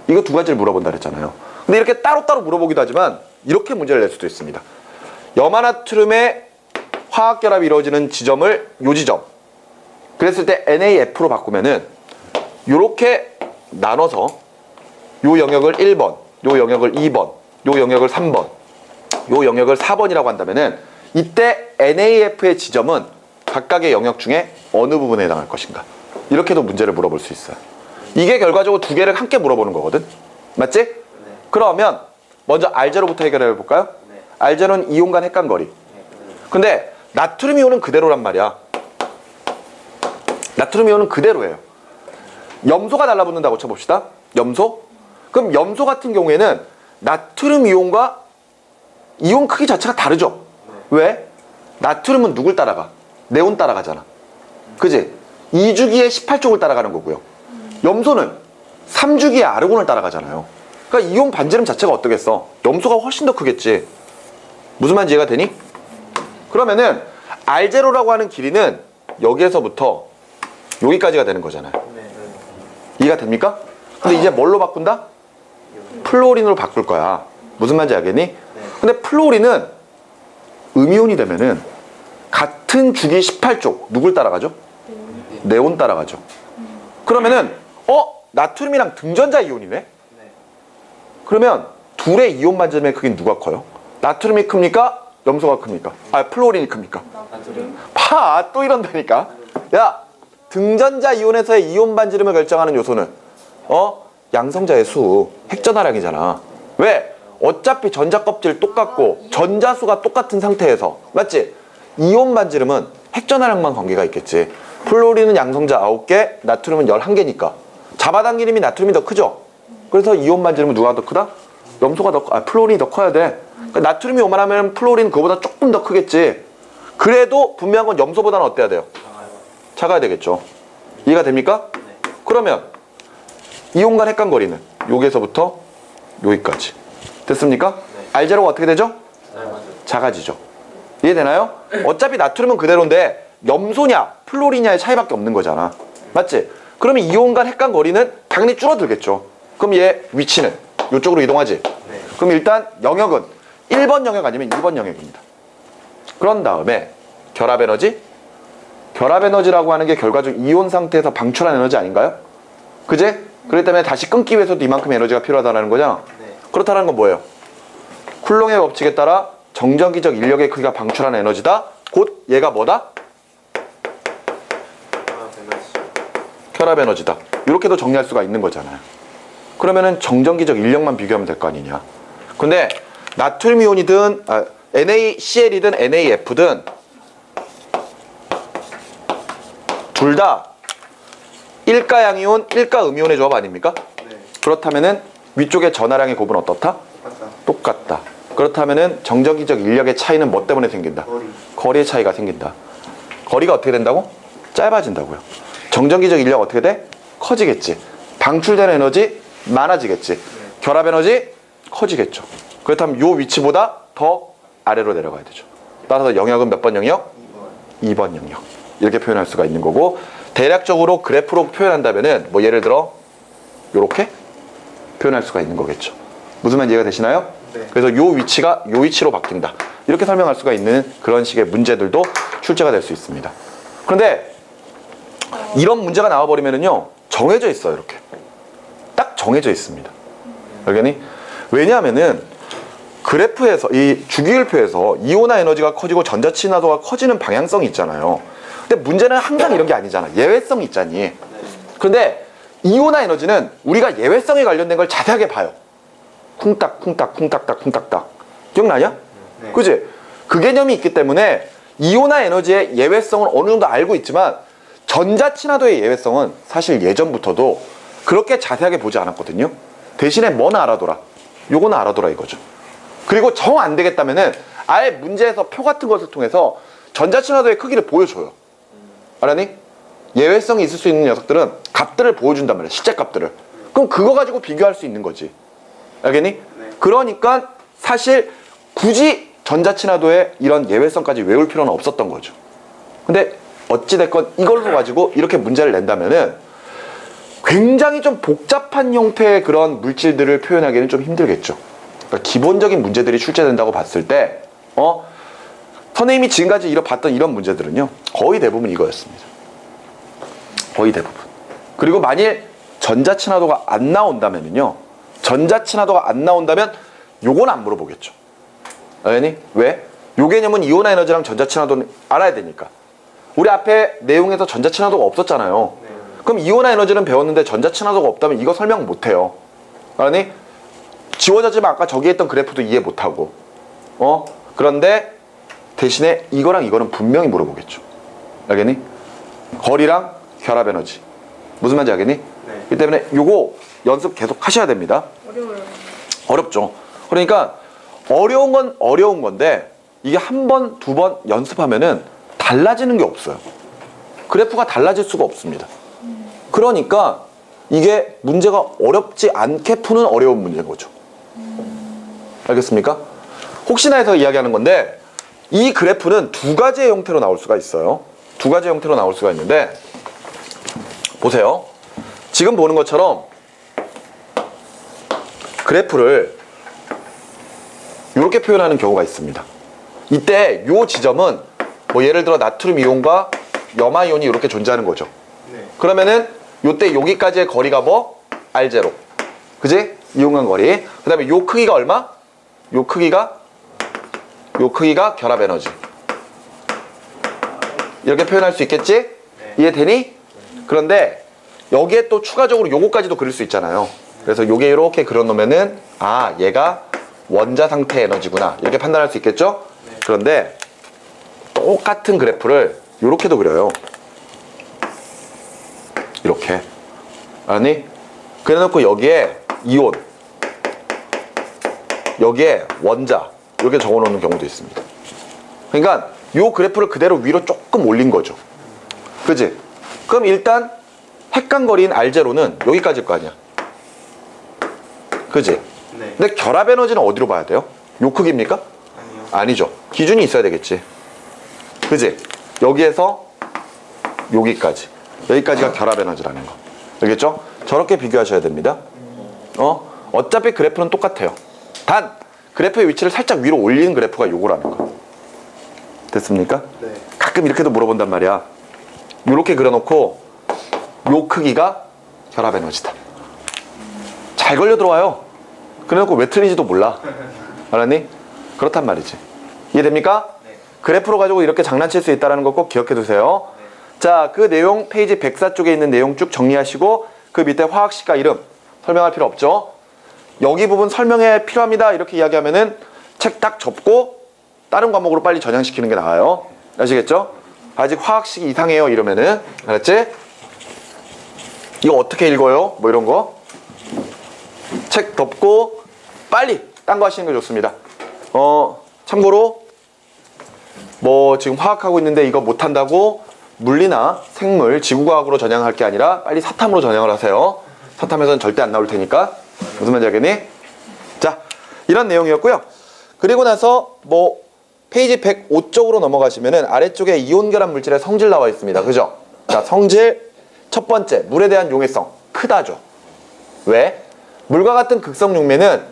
이거 두 가지를 물어본다 그랬잖아요. 근데 이렇게 따로따로 물어보기도 하지만 이렇게 문제를 낼 수도 있습니다. 염화나트륨의 화학결합이 이루어지는 지점을 요 지점, 그랬을 때 NaF로 바꾸면은 요렇게 나눠서 요 영역을 1번, 요 영역을 2번, 요 영역을 3번, 요 영역을 4번이라고 한다면은 이때 NaF의 지점은 각각의 영역 중에 어느 부분에 해당할 것인가? 이렇게도 문제를 물어볼 수 있어요. 이게 결과적으로 두 개를 함께 물어보는 거거든. 맞지? 네. 그러면 먼저 R0부터 해결해 볼까요? 네. R0는 이온 간 핵간 거리. 근데 나트륨 이온은 그대로란 말이야. 나트륨 이온은 그대로예요. 염소가 달라붙는다고 쳐봅시다. 염소? 그럼 염소 같은 경우에는 나트륨 이온과 이온 크기 자체가 다르죠? 네. 왜? 나트륨은 누굴 따라가? 네온 따라가잖아. 그지? 2주기의 18쪽을 따라가는 거고요. 염소는 3주기의 아르곤을 따라가잖아요. 그러니까 이온 반지름 자체가 어떻겠어? 염소가 훨씬 더 크겠지. 무슨 말인지 이해가 되니? 그러면은 R0라고 하는 길이는 여기에서부터 여기까지가 되는 거잖아요. 이해가 됩니까? 근데 이제 뭘로 바꾼다? 플로린으로 바꿀 거야. 무슨 말인지 알겠니? 근데 플로린은 음이온이 되면은 같은 주기 18쪽 누굴 따라가죠? 네온 따라가죠. 그러면은 나트륨이랑 등전자 이온이네? 그러면 둘의 이온 반지름의 크기는 누가 커요? 나트륨이 큽니까? 염소가 큽니까? 플로린이 큽니까? 파, 또 이런다니까. 야, 등전자 이온에서의 이온 반지름을 결정하는 요소는 양성자의 수, 핵전하량이잖아. 왜? 어차피 전자 껍질 똑같고 전자수가 똑같은 상태에서, 맞지? 이온 반지름은 핵전하량만 관계가 있겠지. 플로린은 양성자 9개, 나트륨은 11개니까 잡아당기림이 나트륨이 더 크죠? 그래서 이온 반지름은 누가 더 크다? 염소가 더 플로린이 더 커야 돼. 그러니까 나트륨이 요만하면 플로린 그거보다 조금 더 크겠지. 그래도 분명한 건 염소보다는 어때야 돼요? 작아야 되겠죠. 이해가 됩니까? 그러면 이온 간 핵간 거리는 여기에서부터 여기까지 됐습니까? R0가 어떻게 되죠? 작아지죠. 이해되나요? 어차피 나트륨은 그대로인데 염소냐 플로린냐의 차이밖에 없는 거잖아. 맞지? 그러면 이온 간 핵간 거리는 당연히 줄어들겠죠. 그럼 얘 위치는 이쪽으로 이동하지? 그럼 일단 영역은 1번 영역 아니면 2번 영역입니다. 그런 다음에 결합 에너지? 결합 에너지라고 하는 게 결과적으로 이온 상태에서 방출한 에너지 아닌가요? 그지? 그렇기 때문에 다시 끊기 위해서도 이만큼 에너지가 필요하다는 거잖아. 그렇다는 건 뭐예요? 쿨롱의 법칙에 따라 정전기적 인력의 크기가 방출한 에너지다. 곧 얘가 뭐다? 결합 에너지다. 이렇게도 정리할 수가 있는 거잖아요. 그러면은 정전기적 인력만 비교하면 될 거 아니냐. 근데 나트륨 이온이든 NaCl이든 NaF든 둘 다 일가 양이온, 일가 음이온의 조합 아닙니까? 네. 그렇다면은 위쪽의 전하량의 곱은 어떻다? 똑같다. 그렇다면은 정전기적 인력의 차이는 뭐 때문에 생긴다? 거리의 차이가 생긴다. 거리가 어떻게 된다고? 짧아진다고요. 정전기적 인력 어떻게 돼? 커지겠지. 방출되는 에너지 많아지겠지. 결합 에너지 커지겠죠. 그렇다면 요 위치보다 더 아래로 내려가야 되죠. 따라서 영역은 몇 번 영역? 2번 영역. 이렇게 표현할 수가 있는 거고, 대략적으로 그래프로 표현한다면은 뭐 예를 들어 요렇게 표현할 수가 있는 거겠죠. 무슨 말인지 이해가 되시나요? 네. 그래서 요 위치가 요 위치로 바뀐다. 이렇게 설명할 수가 있는 그런 식의 문제들도 출제가 될 수 있습니다. 그런데 이런 문제가 나와버리면은요 정해져 있어요. 이렇게 정해져 있습니다. 알겠니? 왜냐하면은 그래프에서 이 주기율표에서 이온화 에너지가 커지고 전자친화도가 커지는 방향성이 있잖아요. 근데 문제는 항상 이런 게 아니잖아. 예외성이 있잖니. 그런데 이온화 에너지는 우리가 예외성에 관련된 걸 자세하게 봐요. 쿵딱 쿵딱 쿵딱딱 쿵딱딱. 기억나냐? 네. 그지? 그 개념이 있기 때문에 이온화 에너지의 예외성은 어느 정도 알고 있지만 전자친화도의 예외성은 사실 예전부터도 그렇게 자세하게 보지 않았거든요. 대신에 뭐는 알아둬라. 요거는 알아둬라 이거죠. 그리고 정 안 되겠다면은 아예 문제에서 표 같은 것을 통해서 전자친화도의 크기를 보여줘요. 알았니? 예외성이 있을 수 있는 녀석들은 값들을 보여준단 말이야. 실제 값들을. 그럼 그거 가지고 비교할 수 있는 거지. 알겠니? 네. 그러니까 사실 굳이 전자친화도의 이런 예외성까지 외울 필요는 없었던 거죠. 근데 어찌됐건 이걸로 가지고 이렇게 문제를 낸다면은 굉장히 좀 복잡한 형태의 그런 물질들을 표현하기는 좀 힘들겠죠. 그러니까 기본적인 문제들이 출제된다고 봤을 때 선생님이 지금까지 봤던 이런 문제들은요 거의 대부분 이거였습니다. 거의 대부분. 그리고 만일 전자친화도가 안 나온다면은요, 전자친화도가 안 나온다면 요건 안 물어보겠죠. 알겠니? 왜? 요 개념은 이온화 에너지랑 전자친화도는 알아야 되니까. 우리 앞에 내용에서 전자친화도가 없었잖아요. 네. 그럼 이온화 에너지는 배웠는데 전자친화도가 없다면 이거 설명 못해요. 알았니? 지워졌지만 아까 저기 했던 그래프도 이해 못하고. 그런데 대신에 이거랑 이거는 분명히 물어보겠죠. 알겠니? 거리랑 결합 에너지. 무슨 말인지 알겠니? 네. 이 때문에 요거 연습 계속 하셔야 됩니다. 어려워요. 어렵죠. 그러니까 어려운 건 어려운 건데 이게 한 번, 두 번 연습하면은 달라지는 게 없어요. 그래프가 달라질 수가 없습니다. 그러니까 이게 문제가 어렵지 않게 푸는 어려운 문제인 거죠. 알겠습니까? 혹시나 해서 이야기하는 건데 이 그래프는 두 가지의 형태로 나올 수가 있어요. 두 가지의 형태로 나올 수가 있는데 보세요. 지금 보는 것처럼 그래프를 이렇게 표현하는 경우가 있습니다. 이때 이 지점은 뭐 예를 들어 나트륨 이온과 염화 이온이 이렇게 존재하는 거죠. 네. 그러면은 요때 여기까지의 거리가 뭐? R0. 그지? 이온 간 거리. 그 다음에 요 크기가 얼마? 요 크기가 결합 에너지. 이렇게 표현할 수 있겠지? 네. 이해되니? 그런데 여기에 또 추가적으로 요거까지도 그릴 수 있잖아요. 그래서 요게 이렇게 그려놓으면은 아 얘가 원자 상태 에너지구나 이렇게 판단할 수 있겠죠? 네. 그런데 똑같은 그래프를 요렇게도 그려요. 이렇게. 아니? 그래놓고 여기에 이온, 여기에 원자 이렇게 적어놓는 경우도 있습니다. 그러니까 요 그래프를 그대로 위로 조금 올린 거죠. 그지? 그럼 일단 핵간거리인 R0는 여기까지일 거 아니야. 그지? 네. 근데 결합 에너지는 어디로 봐야 돼요? 요 크기입니까? 아니요. 아니죠. 기준이 있어야 되겠지. 그지? 여기에서 여기까지가 결합 에너지라는 거. 알겠죠? 저렇게 비교하셔야 됩니다. 어차피 그래프는 똑같아요. 단 그래프의 위치를 살짝 위로 올리는 그래프가 요거라는 거. 됐습니까? 네. 가끔 이렇게도 물어본단 말이야. 요렇게 그려놓고 요 크기가 결합 에너지다. 잘 걸려 들어와요. 그래놓고 왜 틀린지도 몰라. 알았니? 그렇단 말이지. 이해됩니까? 네. 그래프로 가지고 이렇게 장난칠 수 있다는 거 꼭 기억해 두세요. 네. 자, 그 내용 페이지 104 쪽에 있는 내용 쭉 정리하시고 그 밑에 화학식과 이름 설명할 필요 없죠. 여기 부분 설명에 필요합니다. 이렇게 이야기하면은 책 딱 접고 다른 과목으로 빨리 전향시키는 게 나아요. 아시겠죠? 아직 화학식이 이상해요. 이러면은 알았지? 이거 어떻게 읽어요? 뭐 이런 거. 책 덮고 빨리 딴 거 하시는 게 좋습니다. 참고로 뭐 지금 화학하고 있는데 이거 못한다고 물리나 생물, 지구과학으로 전향할 게 아니라 빨리 사탐으로 전향을 하세요. 사탐에서는 절대 안 나올 테니까. 무슨 말인지 알겠니? 자, 이런 내용이었고요. 그리고 나서 뭐 페이지 105쪽으로 넘어가시면은 아래쪽에 이온 결합 물질의 성질 나와 있습니다. 그죠? 자, 성질 첫 번째, 물에 대한 용해성 크다죠. 왜? 물과 같은 극성 용매는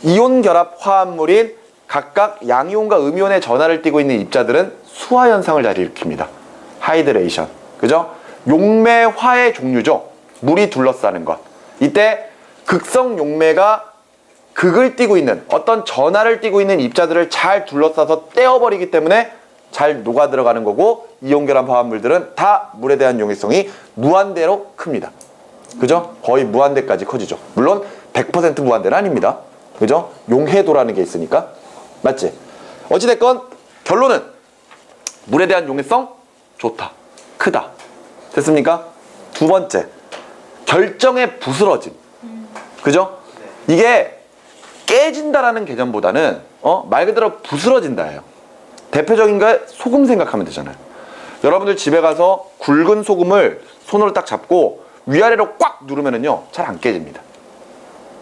이온 결합 화합물인 각각 양이온과 음이온의 전하를 띠고 있는 입자들은 수화 현상을 잘 일으킵니다. 하이드레이션. 그죠? 용매화의 종류죠. 물이 둘러싸는 것. 이때 극성 용매가 극을 띠고 있는 어떤 전하를 띠고 있는 입자들을 잘 둘러싸서 떼어버리기 때문에 잘 녹아 들어가는 거고, 이온결합 화합물들은 다 물에 대한 용해성이 무한대로 큽니다. 그죠? 거의 무한대까지 커지죠. 물론 100% 무한대는 아닙니다. 그죠? 용해도라는 게 있으니까. 맞지? 어찌됐건 결론은 물에 대한 용해성 좋다, 크다. 됐습니까? 두 번째, 결정의 부스러짐. 그죠? 이게 깨진다라는 개념보다는 말 그대로 부스러진다예요. 대표적인 게 소금 생각하면 되잖아요. 여러분들 집에 가서 굵은 소금을 손으로 딱 잡고 위아래로 꽉 누르면은요, 잘 안 깨집니다.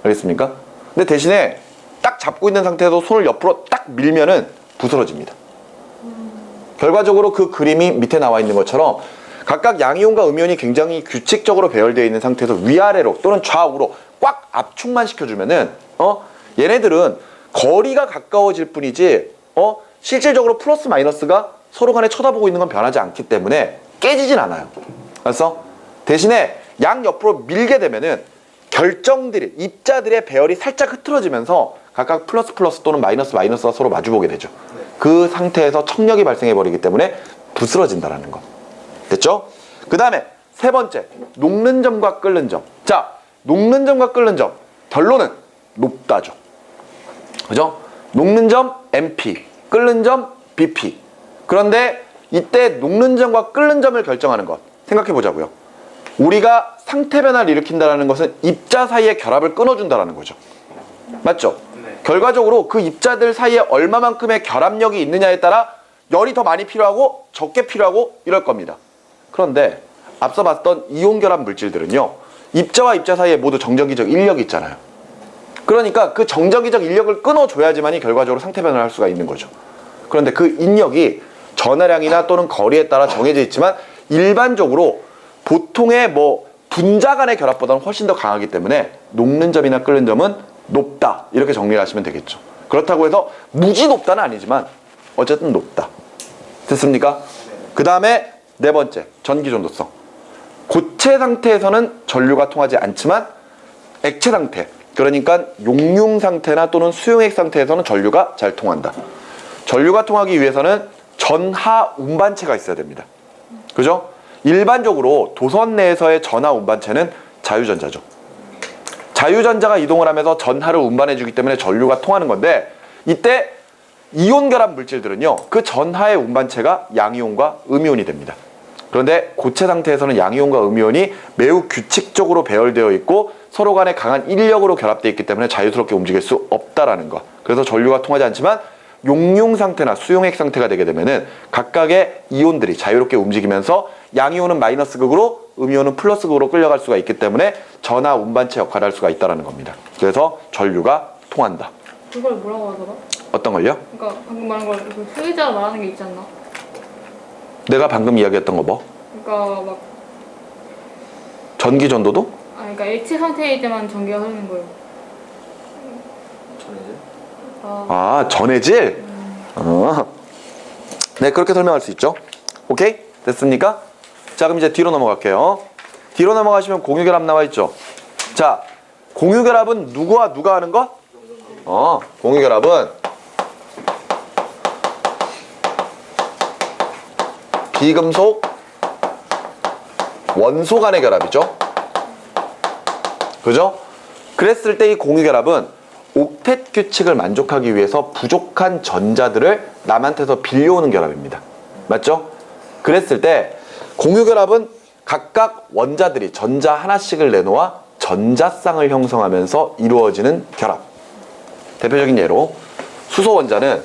알겠습니까? 근데 대신에 딱 잡고 있는 상태에서 손을 옆으로 딱 밀면은 부스러집니다. 결과적으로 그 그림이 밑에 나와 있는 것처럼 각각 양이온과 음이온이 굉장히 규칙적으로 배열되어 있는 상태에서 위아래로 또는 좌우로 꽉 압축만 시켜주면은 얘네들은 거리가 가까워질 뿐이지 실질적으로 플러스 마이너스가 서로 간에 쳐다보고 있는 건 변하지 않기 때문에 깨지진 않아요. 그래서 대신에 양 옆으로 밀게 되면은 결정들이, 입자들의 배열이 살짝 흐트러지면서 각각 플러스 플러스 또는 마이너스 마이너스가 서로 마주보게 되죠. 그 상태에서 청력이 발생해 버리기 때문에 부스러진다라는 거. 됐죠? 그 다음에 세 번째, 녹는 점과 끓는 점. 자, 녹는 점과 끓는 점, 결론은 높다죠. 그죠? 녹는 점 MP, 끓는 점 BP. 그런데 이때 녹는 점과 끓는 점을 결정하는 것 생각해 보자고요. 우리가 상태 변화를 일으킨다는 것은 입자 사이의 결합을 끊어준다는 거죠. 맞죠? 네. 결과적으로 그 입자들 사이에 얼마만큼의 결합력이 있느냐에 따라 열이 더 많이 필요하고 적게 필요하고 이럴 겁니다. 그런데 앞서 봤던 이온 결합 물질들은요, 입자와 입자 사이에 모두 정전기적 인력이 있잖아요. 그러니까 그 정전기적 인력을 끊어줘야지만이 결과적으로 상태 변화를 할 수가 있는 거죠. 그런데 그 인력이 전하량이나 또는 거리에 따라 정해져 있지만 일반적으로 보통의 분자 간의 결합보다는 훨씬 더 강하기 때문에 녹는 점이나 끓는 점은 높다, 이렇게 정리를 하시면 되겠죠. 그렇다고 해서 무지 높다는 아니지만 어쨌든 높다. 됐습니까? 그 다음에 네 번째, 전기 전도성. 고체 상태에서는 전류가 통하지 않지만 액체 상태, 그러니까 용융 상태나 또는 수용액 상태에서는 전류가 잘 통한다. 전류가 통하기 위해서는 전하 운반체가 있어야 됩니다. 그죠? 일반적으로 도선 내에서의 전하 운반체는 자유전자죠. 자유전자가 이동을 하면서 전하를 운반해 주기 때문에 전류가 통하는 건데, 이때 이온 결합 물질들은요, 그 전하의 운반체가 양이온과 음이온이 됩니다. 그런데 고체 상태에서는 양이온과 음이온이 매우 규칙적으로 배열되어 있고 서로 간에 강한 인력으로 결합되어 있기 때문에 자유스럽게 움직일 수 없다라는 거. 그래서 전류가 통하지 않지만 용융 상태나 수용액 상태가 되게 되면은 각각의 이온들이 자유롭게 움직이면서 양이온은 마이너스 극으로 음이온은 플러스 극으로 끌려갈 수가 있기 때문에 전하 운반체 역할을 할 수가 있다는 겁니다. 그래서 전류가 통한다. 그걸 뭐라고 하더라? 어떤 걸요? 그러니까 방금 말한 거, 그 소유자가 말하는 게 있지 않나? 내가 방금 이야기했던 거 뭐? 그러니까 막 전기 전도도? 그러니까 액체 상태일 때만 전기가 흐르는 거예요. 전해질? 네, 그렇게 설명할 수 있죠. 오케이? 됐습니까? 자, 그럼 이제 뒤로 넘어갈게요. 뒤로 넘어가시면 공유결합 나와 있죠. 자, 공유결합은 누구와 누가 하는 것? 공유결합은 비금속 원소 간의 결합이죠. 그죠? 그랬을 때 이 공유결합은 옥텟 규칙을 만족하기 위해서 부족한 전자들을 남한테서 빌려오는 결합입니다. 맞죠? 그랬을 때 공유결합은 각각 원자들이 전자 하나씩을 내놓아 전자쌍을 형성하면서 이루어지는 결합. 대표적인 예로 수소 원자는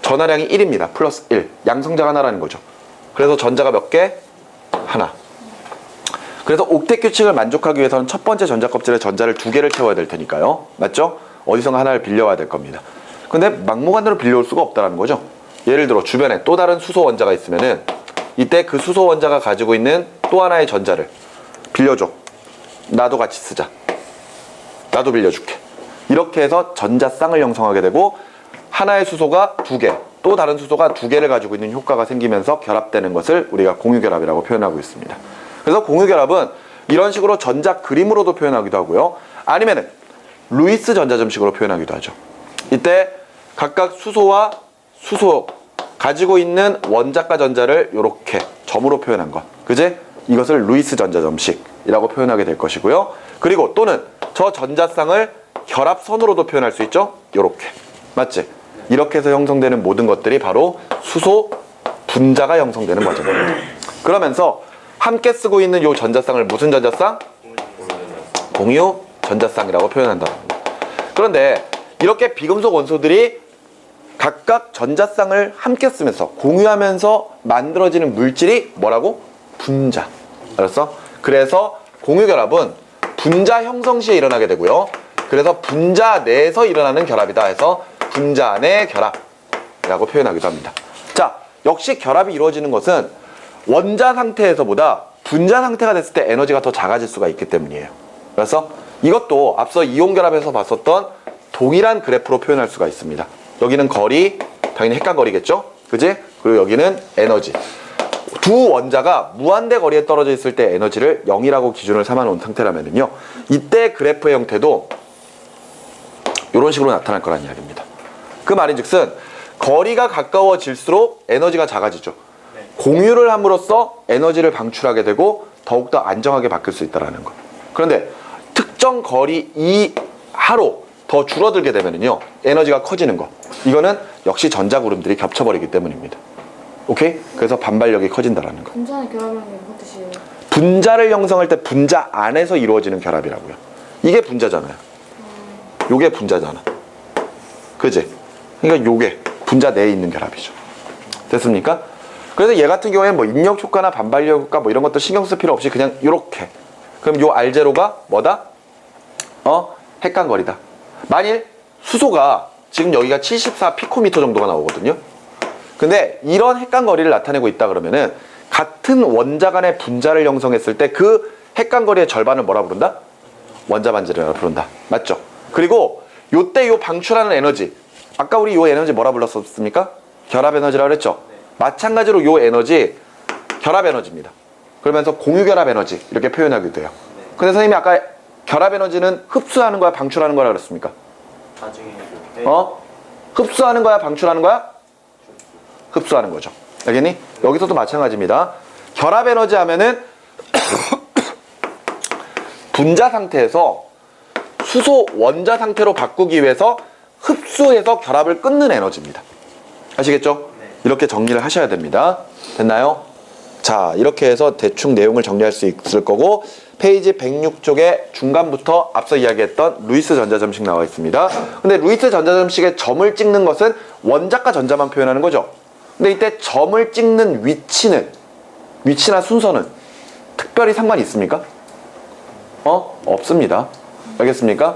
전하량이 1입니다. 플러스 1. 양성자가 하나라는 거죠. 그래서 전자가 몇 개? 하나. 그래서 옥텟 규칙을 만족하기 위해서는 첫 번째 전자 껍질에 전자를 2개를 채워야 될 테니까요. 맞죠? 어디선가 하나를 빌려와야 될 겁니다. 근데 막무가내로 빌려올 수가 없다는 거죠. 예를 들어 주변에 또 다른 수소 원자가 있으면은 이때 그 수소 원자가 가지고 있는 또 하나의 전자를 빌려줘. 나도 같이 쓰자. 나도 빌려줄게. 이렇게 해서 전자쌍을 형성하게 되고 하나의 수소가 2개, 또 다른 수소가 2개를 가지고 있는 효과가 생기면서 결합되는 것을 우리가 공유결합이라고 표현하고 있습니다. 그래서 공유결합은 이런 식으로 전자 그림으로도 표현하기도 하고요. 아니면은 루이스 전자점식으로 표현하기도 하죠. 이때 각각 수소와 수소 가지고 있는 원자과 전자를 이렇게 점으로 표현한 것. 그지? 이것을 루이스 전자점식이라고 표현하게 될 것이고요. 그리고 또는 저 전자쌍을 결합선으로도 표현할 수 있죠. 이렇게. 맞지? 이렇게 해서 형성되는 모든 것들이 바로 수소 분자가 형성되는 과정입니다. 그러면서 함께 쓰고 있는 이 전자쌍을 무슨 전자쌍? 공유 전자쌍이라고 표현한다. 그런데 이렇게 비금속 원소들이 각각 전자쌍을 함께 쓰면서 공유하면서 만들어지는 물질이 뭐라고? 분자. 알았어? 그래서 공유결합은 분자 형성 시에 일어나게 되고요. 그래서 분자 내에서 일어나는 결합이다 해서 분자 내 결합이라고 표현하기도 합니다. 자, 역시 결합이 이루어지는 것은 원자 상태에서보다 분자 상태가 됐을 때 에너지가 더 작아질 수가 있기 때문이에요. 그래서 이것도 앞서 이온 결합에서 봤었던 동일한 그래프로 표현할 수가 있습니다. 여기는 거리, 당연히 핵간거리겠죠? 그지? 그리고 여기는 에너지. 두 원자가 무한대 거리에 떨어져 있을 때 에너지를 0이라고 기준을 삼아 놓은 상태라면요. 이때 그래프의 형태도 이런 식으로 나타날 거란 이야기입니다. 그 말인즉슨 거리가 가까워질수록 에너지가 작아지죠. 공유를 함으로써 에너지를 방출하게 되고 더욱더 안정하게 바뀔 수 있다는 거. 그런데 특정 거리 이하로 더 줄어들게 되면요 에너지가 커지는 거. 이거는 역시 전자구름들이 겹쳐버리기 때문입니다. 오케이? 그래서 반발력이 커진다라는 거. 분자는 결합이라는 게 무슨 뜻이에요? 분자를 형성할 때 분자 안에서 이루어지는 결합이라고요. 이게 분자잖아요. 요게 분자잖아. 그지? 그러니까 요게 분자 내에 있는 결합이죠. 됐습니까? 그래서 얘 같은 경우에는 뭐 인력 효과나 반발력 효과 뭐 이런 것도 신경 쓸 필요 없이 그냥 요렇게. 그럼 요 R0가 뭐다? 핵간거리다. 만일 수소가 지금 여기가 74 피코미터 정도가 나오거든요. 근데 이런 핵간거리를 나타내고 있다 그러면은 같은 원자 간의 분자를 형성했을 때 그 핵간거리의 절반을 뭐라 부른다? 원자 반지름이라고 부른다. 맞죠? 그리고 요때 요 방출하는 에너지, 아까 우리 요 에너지 뭐라 불렀었습니까? 결합 에너지라고 그랬죠? 마찬가지로 요 에너지 결합 에너지입니다. 그러면서 공유결합 에너지 이렇게 표현하기도 돼요. 근데 선생님이 아까 결합 에너지는 흡수하는 거야 방출하는 거라 그랬습니까? 나중에 흡수하는 거야 방출하는 거야? 흡수하는 거죠. 알겠니? 여기서도 마찬가지입니다. 결합 에너지 하면은 분자 상태에서 수소 원자 상태로 바꾸기 위해서 흡수해서 결합을 끊는 에너지입니다. 아시겠죠? 네. 이렇게 정리를 하셔야 됩니다. 됐나요? 자, 이렇게 해서 대충 내용을 정리할 수 있을 거고 페이지 106쪽에 중간부터 앞서 이야기했던 루이스 전자점식 나와 있습니다. 근데 루이스 전자점식에 점을 찍는 것은 원자과 전자만 표현하는 거죠. 근데 이때 점을 찍는 위치나 순서는 특별히 상관이 있습니까? 없습니다. 알겠습니까?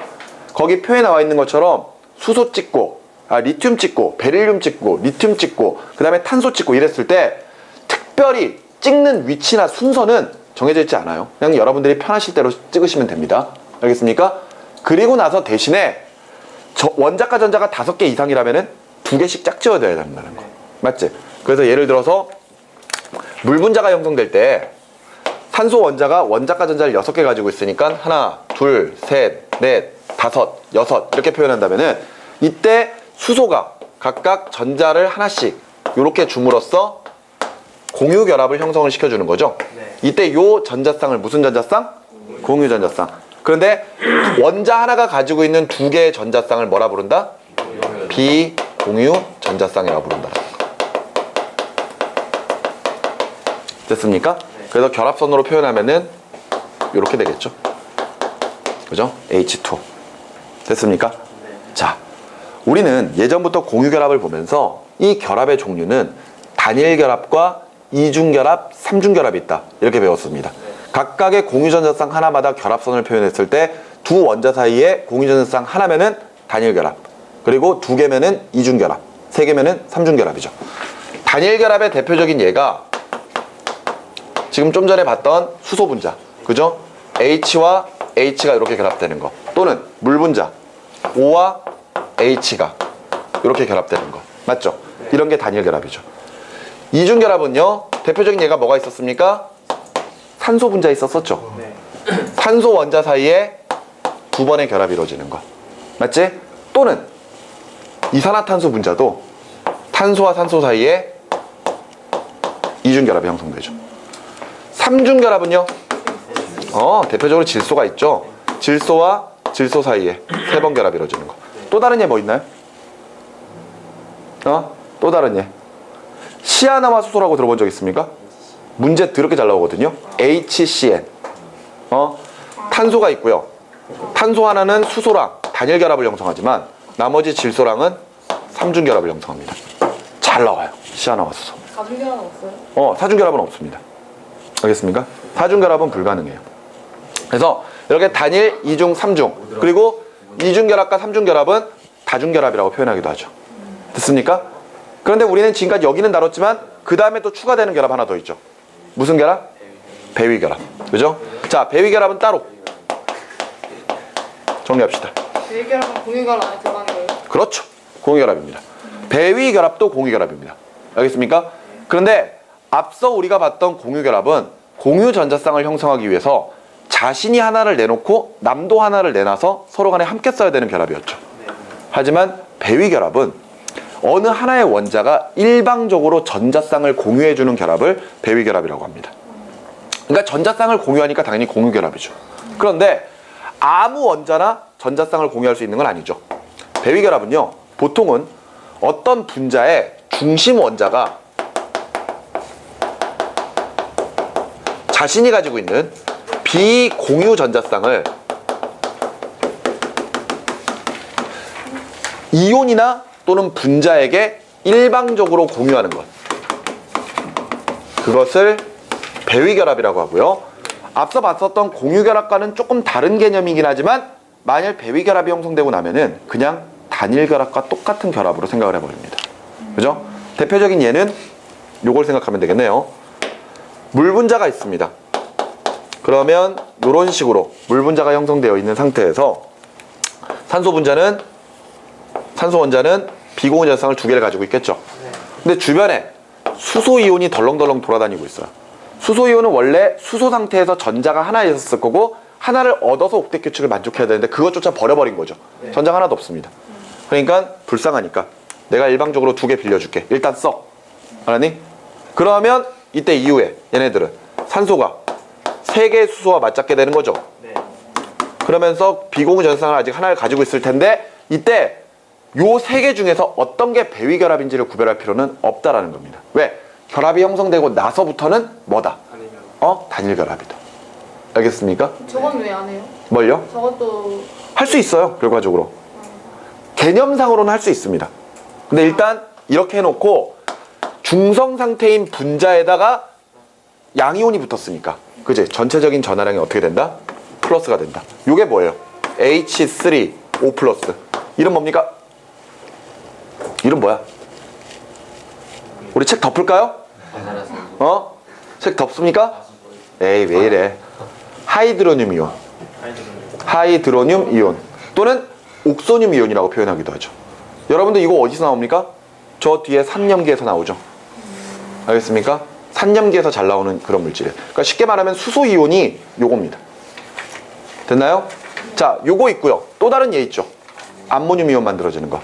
거기 표에 나와 있는 것처럼 수소 찍고, 리튬 찍고, 베릴륨 찍고, 리튬 찍고, 그 다음에 탄소 찍고 이랬을 때 특별히 찍는 위치나 순서는 정해져 있지 않아요. 그냥 여러분들이 편하실 대로 찍으시면 됩니다. 알겠습니까? 그리고 나서 대신에 원자과 전자가 5개 이상이라면은 2개씩 짝지어야 된다는 거. 맞지? 그래서 예를 들어서 물 분자가 형성될 때 산소 원자가 원자과 전자를 6개 가지고 있으니까 하나, 둘, 셋, 넷, 다섯, 여섯 이렇게 표현한다면은 이때 수소가 각각 전자를 하나씩 이렇게 줌으로써 공유 결합을 형성을 시켜주는 거죠. 네. 이때 요 전자쌍을 무슨 전자쌍? 공유 전자쌍. 그런데 원자 하나가 가지고 있는 2개의 전자쌍을 뭐라 부른다? 비공유 전자쌍이라고 부른다. 됐습니까? 그래서 결합선으로 표현하면은 이렇게 되겠죠. 그죠? H2. 됐습니까? 자, 우리는 예전부터 공유결합을 보면서 이 결합의 종류는 단일 결합과 이중 결합, 삼중 결합이 있다. 이렇게 배웠습니다. 각각의 공유전자쌍 하나마다 결합선을 표현했을 때 두 원자 사이에 공유전자쌍 하나면은 단일 결합, 그리고 2개면은 이중 결합, 3개면은 삼중 결합이죠. 단일 결합의 대표적인 예가 지금 좀 전에 봤던 수소 분자, 그죠? H와 H가 이렇게 결합되는 거, 또는 물 분자 O와 H가 이렇게 결합되는 거, 맞죠? 이런 게 단일 결합이죠. 이중 결합은요, 대표적인 예가 뭐가 있었습니까? 산소 분자 있었었죠. 탄소 원자 사이에 두 번의 결합이 이루어지는 것. 맞지? 또는 이산화탄소 분자도 탄소와 산소 사이에 이중결합이 형성되죠. 삼중결합은요? 대표적으로 질소가 있죠. 질소와 질소 사이에 세 번 결합이 이루어지는 거. 또 다른 예 뭐 있나요? 또 다른 예. 시아나와 수소라고 들어본 적 있습니까? 문제 더럽게 잘 나오거든요. HCN. 탄소가 있고요. 탄소 하나는 수소랑 단일 결합을 형성하지만 나머지 질소랑은 삼중 결합을 형성합니다. 잘 나와요. 시아나와 수소. 가중결합 없어요? 사중 결합은 없습니다. 알겠습니까? 사중 결합은 불가능해요. 그래서 이렇게 단일, 이중, 삼중, 그리고 이중 결합과 삼중 결합은 다중 결합이라고 표현하기도 하죠. 됐습니까? 그런데 우리는 지금까지 여기는 다뤘지만 그 다음에 또 추가되는 결합 하나 더 있죠. 무슨 결합? 배위 결합. 그죠? 자, 배위 결합은 따로 정리합시다. 배위결합은 공유결합 안에 들어가는 거예요? 그렇죠. 공유결합입니다. 배위 결합도 공유결합입니다. 알겠습니까? 그런데 앞서 우리가 봤던 공유결합은 공유 전자쌍을 형성하기 위해서 자신이 하나를 내놓고 남도 하나를 내놔서 서로 간에 함께 써야 되는 결합이었죠. 하지만 배위 결합은 어느 하나의 원자가 일방적으로 전자쌍을 공유해주는 결합을 배위 결합이라고 합니다. 그러니까 전자쌍을 공유하니까 당연히 공유결합이죠. 그런데 아무 원자나 전자쌍을 공유할 수 있는 건 아니죠. 배위 결합은요, 보통은 어떤 분자의 중심 원자가 자신이 가지고 있는 비공유 전자쌍을 이온이나 또는 분자에게 일방적으로 공유하는 것, 그것을 배위결합이라고 하고요. 앞서 봤었던 공유결합과는 조금 다른 개념이긴 하지만 만일 배위결합이 형성되고 나면은 그냥 단일결합과 똑같은 결합으로 생각을 해버립니다. 그죠? 대표적인 예는 요걸 생각하면 되겠네요. 물 분자가 있습니다. 그러면 이런 식으로 물 분자가 형성되어 있는 상태에서 산소 원자는 비공유 전자쌍을 두 개를 가지고 있겠죠. 근데 주변에 수소 이온이 덜렁덜렁 돌아다니고 있어요. 수소 이온은 원래 수소 상태에서 전자가 하나 있었을 거고 하나를 얻어서 옥텟 규칙을 만족해야 되는데 그것조차 버려버린 거죠. 전자가 하나도 없습니다. 그러니까 불쌍하니까 내가 일방적으로 두 개 빌려줄게. 일단 써. 알았니? 그러면 이때 이후에 얘네들은 산소가 세 개의 수소와 맞잡게 되는 거죠. 그러면서 비공유 전자쌍을 아직 하나를 가지고 있을 텐데 이때 요 세 개 중에서 어떤 게 배위결합인지를 구별할 필요는 없다라는 겁니다. 왜? 결합이 형성되고 나서부터는 뭐다? 단일결합이다. 알겠습니까? 저건 왜 안 해요? 뭘요? 저것도 할 수 있어요. 결과적으로. 개념상으로는 할 수 있습니다. 근데 일단 이렇게 해놓고 중성 상태인 분자에다가 양이온이 붙었으니까 그지? 전체적인 전하량이 어떻게 된다? 플러스가 된다. 요게 뭐예요? H3O+. 이름 뭡니까? 이름 뭐야? 우리 책 덮을까요? 책 덮습니까? 에이, 왜 이래. 하이드로늄 이온. 하이드로늄 이온. 또는 옥소늄 이온이라고 표현하기도 하죠. 여러분들 이거 어디서 나옵니까? 저 뒤에 산염기에서 나오죠. 알겠습니까? 산염기에서 잘 나오는 그런 물질이에요. 그러니까 쉽게 말하면 수소 이온이 요겁니다. 됐나요? 자, 요거 있고요. 또 다른 예 있죠. 암모늄 이온 만들어지는 거.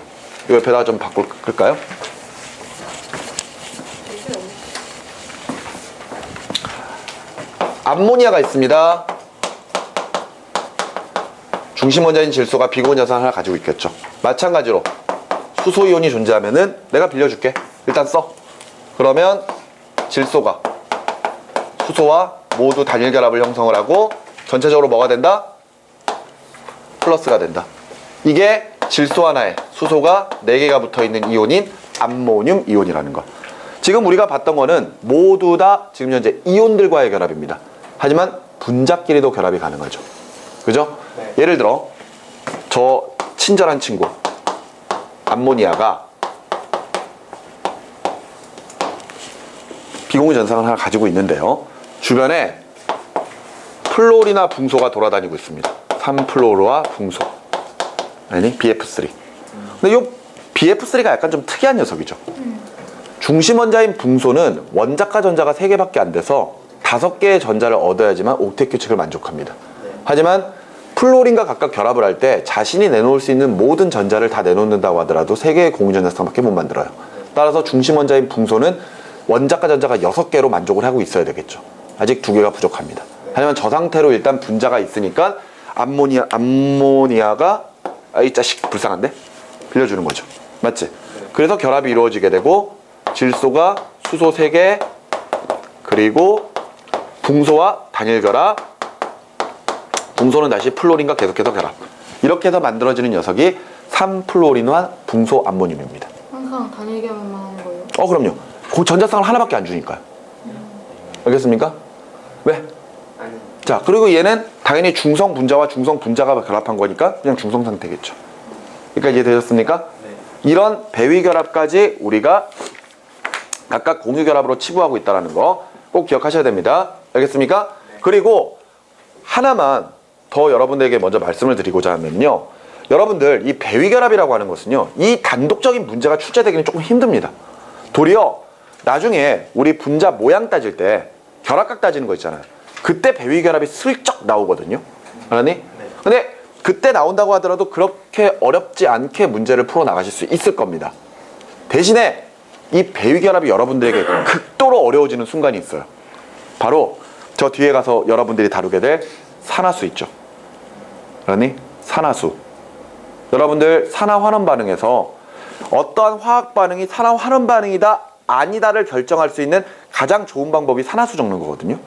요 옆에다가 좀 바꿀까요? 암모니아가 있습니다. 중심 원자인 질소가 비공유 전자쌍을 하나 가지고 있겠죠. 마찬가지로 수소 이온이 존재하면은 내가 빌려줄게. 일단 써. 그러면 질소가 수소와 모두 단일 결합을 형성을 하고 전체적으로 뭐가 된다? 플러스가 된다. 이게 질소 하나에 수소가 4개가 붙어있는 이온인 암모늄 이온이라는 거. 지금 우리가 봤던 거는 모두 다 지금 현재 이온들과의 결합입니다. 하지만 분자끼리도 결합이 가능하죠. 그죠? 네. 예를 들어 저 친절한 친구 암모니아가 비공유 전자쌍을 하나 가지고 있는데요. 주변에 플로리나 붕소가 돌아다니고 있습니다. 3플로르와 붕소. 아니, BF3. 근데 이 BF3가 약간 좀 특이한 녀석이죠. 중심 원자인 붕소는 원자과 전자가 3개밖에 안 돼서 5개의 전자를 얻어야지만 옥텟 규칙을 만족합니다. 하지만 플로린과 각각 결합을 할 때 자신이 내놓을 수 있는 모든 전자를 다 내놓는다고 하더라도 3개의 공유전자쌍밖에 못 만들어요. 따라서 중심 원자인 붕소는 원자과 전자가 6개로 만족을 하고 있어야 되겠죠. 아직 2개가 부족합니다. 하지만 저 상태로 일단 분자가 있으니까 암모니아가 이 자식 불쌍한데? 빌려주는 거죠. 맞지? 그래서 결합이 이루어지게 되고 질소가 수소 3개, 그리고 붕소와 단일 결합, 붕소는 다시 플로린과 계속해서 결합. 이렇게 해서 만들어지는 녀석이 3플로린화 붕소 암모늄입니다. 항상 단일 결합만 하는 거예요? 그럼요. 그 전자쌍을 하나밖에 안 주니까요. 알겠습니까? 왜? 자, 그리고 얘는 당연히 중성 분자와 중성 분자가 결합한 거니까 그냥 중성 상태겠죠. 그러니까 이해되셨습니까? 네. 이런 배위 결합까지 우리가 각각 공유 결합으로 치부하고 있다는 거 꼭 기억하셔야 됩니다. 알겠습니까? 네. 그리고 하나만 더 여러분들에게 먼저 말씀을 드리고자 하면요. 여러분들 이 배위 결합이라고 하는 것은요. 이 단독적인 문제가 출제되기는 조금 힘듭니다. 도리어 나중에 우리 분자 모양 따질 때 결합각 따지는 거 있잖아요. 그때 배위 결합이 슬쩍 나오거든요. 알았니? 네. 근데 그때 나온다고 하더라도 그렇게 어렵지 않게 문제를 풀어 나가실 수 있을 겁니다. 대신에 이 배위 결합이 여러분들에게 극도로 어려워지는 순간이 있어요. 바로 저 뒤에 가서 여러분들이 다루게 될 산화수 있죠. 알았니? 산화수. 여러분들 산화환원 반응에서 어떠한 화학 반응이 산화환원 반응이다 아니다를 결정할 수 있는 가장 좋은 방법이 산화수 적는 거거든요.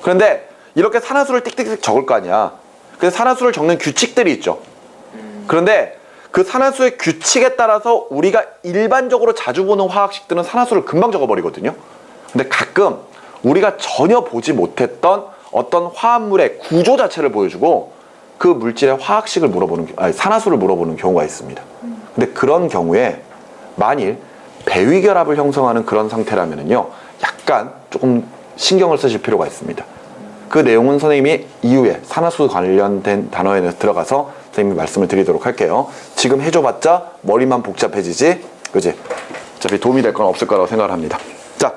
그런데 이렇게 산화수를 띡띡띡 적을 거 아니야. 그래서 산화수를 적는 규칙들이 있죠. 그런데 그 산화수의 규칙에 따라서 우리가 일반적으로 자주 보는 화학식들은 산화수를 금방 적어버리거든요. 근데 가끔 우리가 전혀 보지 못했던 어떤 화합물의 구조 자체를 보여주고 그 물질의 화학식을 산화수를 물어보는 경우가 있습니다. 근데 그런 경우에 만일 배위 결합을 형성하는 그런 상태라면요, 약간 조금 신경을 쓰실 필요가 있습니다. 그 내용은 선생님이 이후에 산화수 관련된 단어에 들어가서 선생님이 말씀을 드리도록 할게요. 지금 해줘봤자 머리만 복잡해지지, 그지? 어차피 도움이 될 건 없을 거라고 생각을 합니다. 자,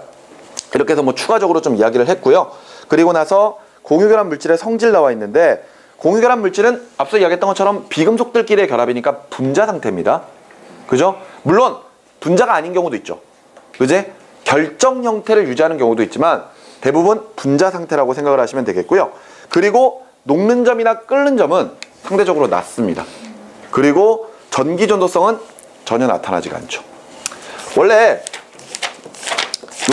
이렇게 해서 뭐 추가적으로 좀 이야기를 했고요. 그리고 나서 공유결합 물질의 성질 나와 있는데, 공유결합 물질은 앞서 이야기했던 것처럼 비금속들끼리의 결합이니까 분자 상태입니다. 그죠? 물론 분자가 아닌 경우도 있죠. 그지? 결정 형태를 유지하는 경우도 있지만 대부분 분자 상태라고 생각을 하시면 되겠고요. 그리고 녹는 점이나 끓는 점은 상대적으로 낮습니다. 그리고 전기 전도성은 전혀 나타나지가 않죠. 원래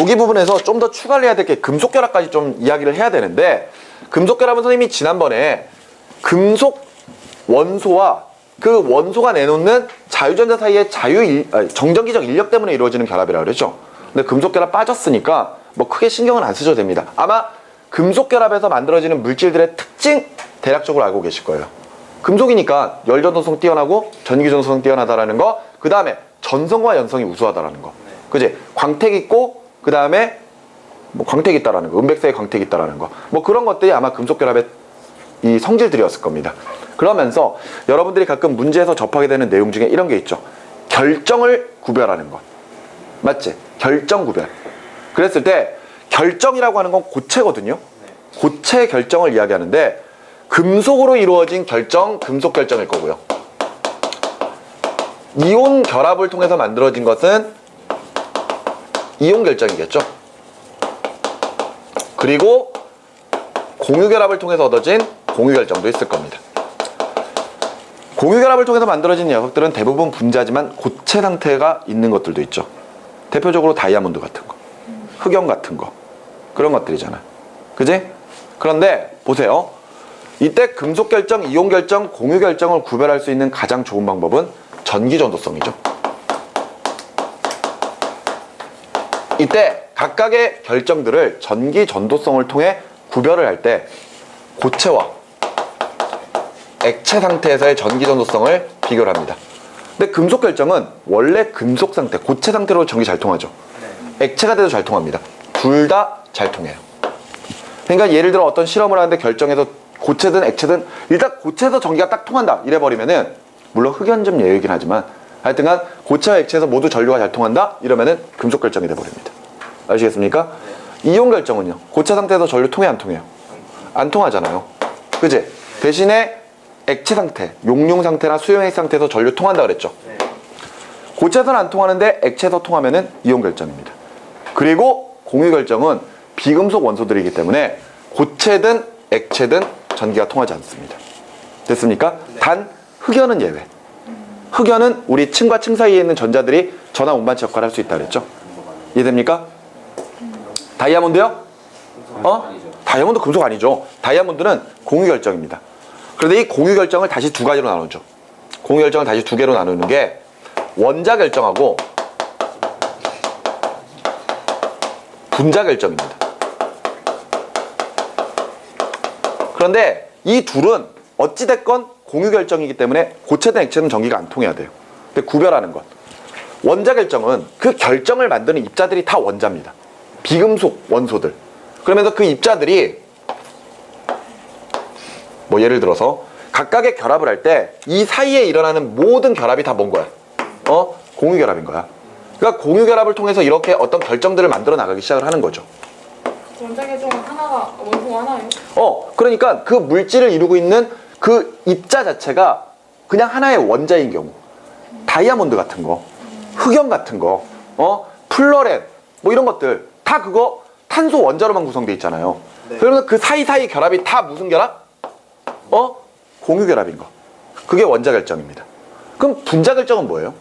여기 부분에서 좀 더 추가를 해야 될 게 금속 결합까지 좀 이야기를 해야 되는데, 금속 결합은 선생님이 지난번에 금속 원소와 그 원소가 내놓는 자유전자 사이의 정전기적 인력 때문에 이루어지는 결합이라고 그랬죠. 근데 금속 결합 빠졌으니까 뭐 크게 신경은 안 쓰셔도 됩니다. 아마 금속 결합에서 만들어지는 물질들의 특징 대략적으로 알고 계실 거예요. 금속이니까 열전도성 뛰어나고 전기전도성 뛰어나다라는 거, 그 다음에 전성과 연성이 우수하다라는 거, 그지? 광택 있고, 그 다음에 뭐 광택 있다라는 거, 은백색의 광택 있다라는 거, 뭐 그런 것들이 아마 금속 결합의 이 성질들이었을 겁니다. 그러면서 여러분들이 가끔 문제에서 접하게 되는 내용 중에 이런 게 있죠. 결정을 구별하는 것. 맞지? 결정 구별. 그랬을 때 결정이라고 하는 건 고체거든요. 고체 결정을 이야기하는데 금속으로 이루어진 결정, 금속 결정일 거고요. 이온 결합을 통해서 만들어진 것은 이온 결정이겠죠. 그리고 공유 결합을 통해서 얻어진 공유 결정도 있을 겁니다. 공유 결합을 통해서 만들어진 녀석들은 대부분 분자지만 고체 상태가 있는 것들도 있죠. 대표적으로 다이아몬드 같은 거, 흑연 같은 거, 그런 것들이잖아요. 그지? 그런데 보세요. 이때 금속 결정, 이온 결정, 공유 결정을 구별할 수 있는 가장 좋은 방법은 전기 전도성이죠. 이때 각각의 결정들을 전기 전도성을 통해 구별을 할 때 고체와 액체 상태에서의 전기 전도성을 비교를 합니다. 근데 금속 결정은 원래 금속 상태, 고체 상태로 전기 잘 통하죠. 액체가 돼도 잘 통합니다. 둘 다 잘 통해요. 그러니까 예를 들어 어떤 실험을 하는데 결정해서 고체든 액체든 일단 고체에서 전기가 딱 통한다 이래버리면은, 물론 흑연 좀 예외이긴 하지만 하여튼간 고체와 액체에서 모두 전류가 잘 통한다 이러면은 금속 결정이 돼버립니다. 아시겠습니까? 이온 결정은요, 고체 상태에서 전류 통해 안 통해요? 안 통하잖아요. 그지? 대신에 액체 상태, 용융 상태나 수용액 상태에서 전류 통한다 그랬죠. 고체선 안 통하는데 액체에서 통하면은 이온 결정입니다. 그리고 공유 결정은 비금속 원소들이기 때문에 고체든 액체든 전기가 통하지 않습니다. 됐습니까? 단 흑연은 예외. 흑연은 우리 층과 층 사이에 있는 전자들이 전하 운반체 역할을 할 수 있다 그랬죠. 이해됩니까? 다이아몬드요? 다이아몬드 금속 아니죠. 다이아몬드는 공유 결정입니다. 그런데 이 공유 결정을 다시 두 가지로 나누죠. 공유 결정을 다시 두 개로 나누는 게 원자 결정하고 분자 결정입니다. 그런데 이 둘은 어찌됐건 공유 결정이기 때문에 고체든 액체든 전기가 안 통해야 돼요. 근데 구별하는 것. 원자 결정은 그 결정을 만드는 입자들이 다 원자입니다. 비금속 원소들. 그러면서 그 입자들이 뭐 예를 들어서 각각의 결합을 할 때 이 사이에 일어나는 모든 결합이 다 뭔 거야? 공유 결합인 거야. 그러니까 공유 결합을 통해서 이렇게 어떤 결정들을 만들어 나가기 시작을 하는 거죠. 원자 결정은 하나가 원소가 하나예요? 그러니까 그 물질을 이루고 있는 그 입자 자체가 그냥 하나의 원자인 경우, 다이아몬드 같은 거, 흑연 같은 거, 플러렌 뭐 이런 것들 다 그거 탄소 원자로만 구성돼 있잖아요. 그러면 그 사이사이 결합이 다 무슨 결합? 공유 결합인 거. 그게 원자 결정입니다. 그럼 분자 결정은 뭐예요?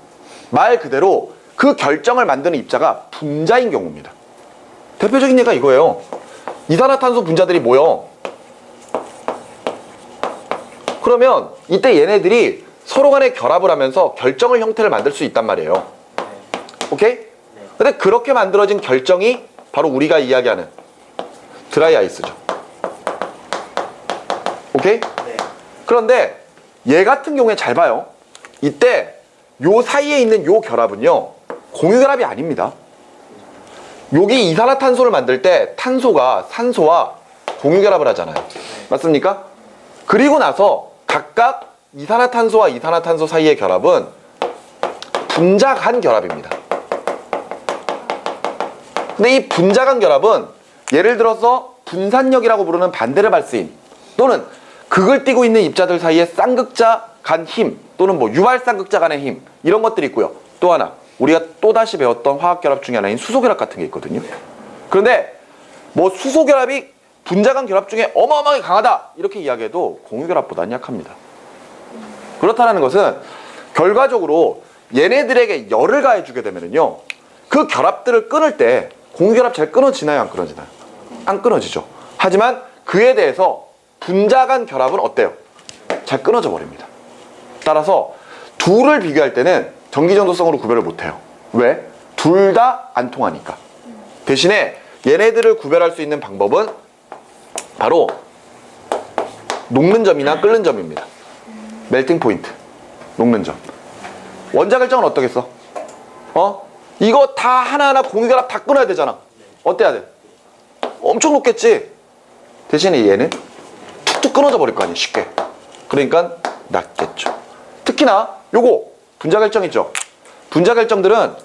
말 그대로 그 결정을 만드는 입자가 분자인 경우입니다. 대표적인 예가 이거예요. 이산화탄소 분자들이 모여. 그러면 이때 얘네들이 서로 간에 결합을 하면서 결정을 형태를 만들 수 있단 말이에요. 오케이? 근데 그렇게 만들어진 결정이 바로 우리가 이야기하는 드라이 아이스죠. 오케이? 그런데 얘 같은 경우에 잘 봐요. 이때 요 사이에 있는 요 결합은요, 공유 결합이 아닙니다. 여기 이산화탄소를 만들 때 탄소가 산소와 공유 결합을 하잖아요. 맞습니까? 그리고 나서 각각 이산화탄소와 이산화탄소 사이의 결합은 분자간 결합입니다. 근데 이 분자간 결합은 예를 들어서 분산력이라고 부르는 반대를 발스힘 또는 극을 띠고 있는 입자들 사이에 쌍극자 간 힘 또는 뭐 유발 쌍극자 간의 힘 이런 것들이 있고요. 또 하나 우리가 또다시 배웠던 화학결합 중에 하나인 수소결합 같은 게 있거든요. 그런데 뭐 수소결합이 분자간 결합 중에 어마어마하게 강하다 이렇게 이야기해도 공유결합보다는 약합니다. 그렇다는 것은 결과적으로 얘네들에게 열을 가해주게 되면요, 그 결합들을 끊을 때 공유결합 잘 끊어지나요? 안 끊어지나요? 안 끊어지죠. 하지만 그에 대해서 분자간 결합은 어때요? 잘 끊어져 버립니다. 따라서 둘을 비교할 때는 전기전도성으로 구별을 못해요. 왜? 둘 다 안 통하니까. 대신에 얘네들을 구별할 수 있는 방법은 바로 녹는 점이나 끓는 점입니다. 멜팅 포인트, 녹는 점. 원자 결정은 어떻겠어? 이거 다 하나하나 공유결합 다 끊어야 되잖아. 어때야 돼? 엄청 높겠지? 대신에 얘는 툭툭 끊어져 버릴 거 아니야, 쉽게. 그러니까 낮겠죠. 특히나 요거 분자 결정이죠. 분자 결정들은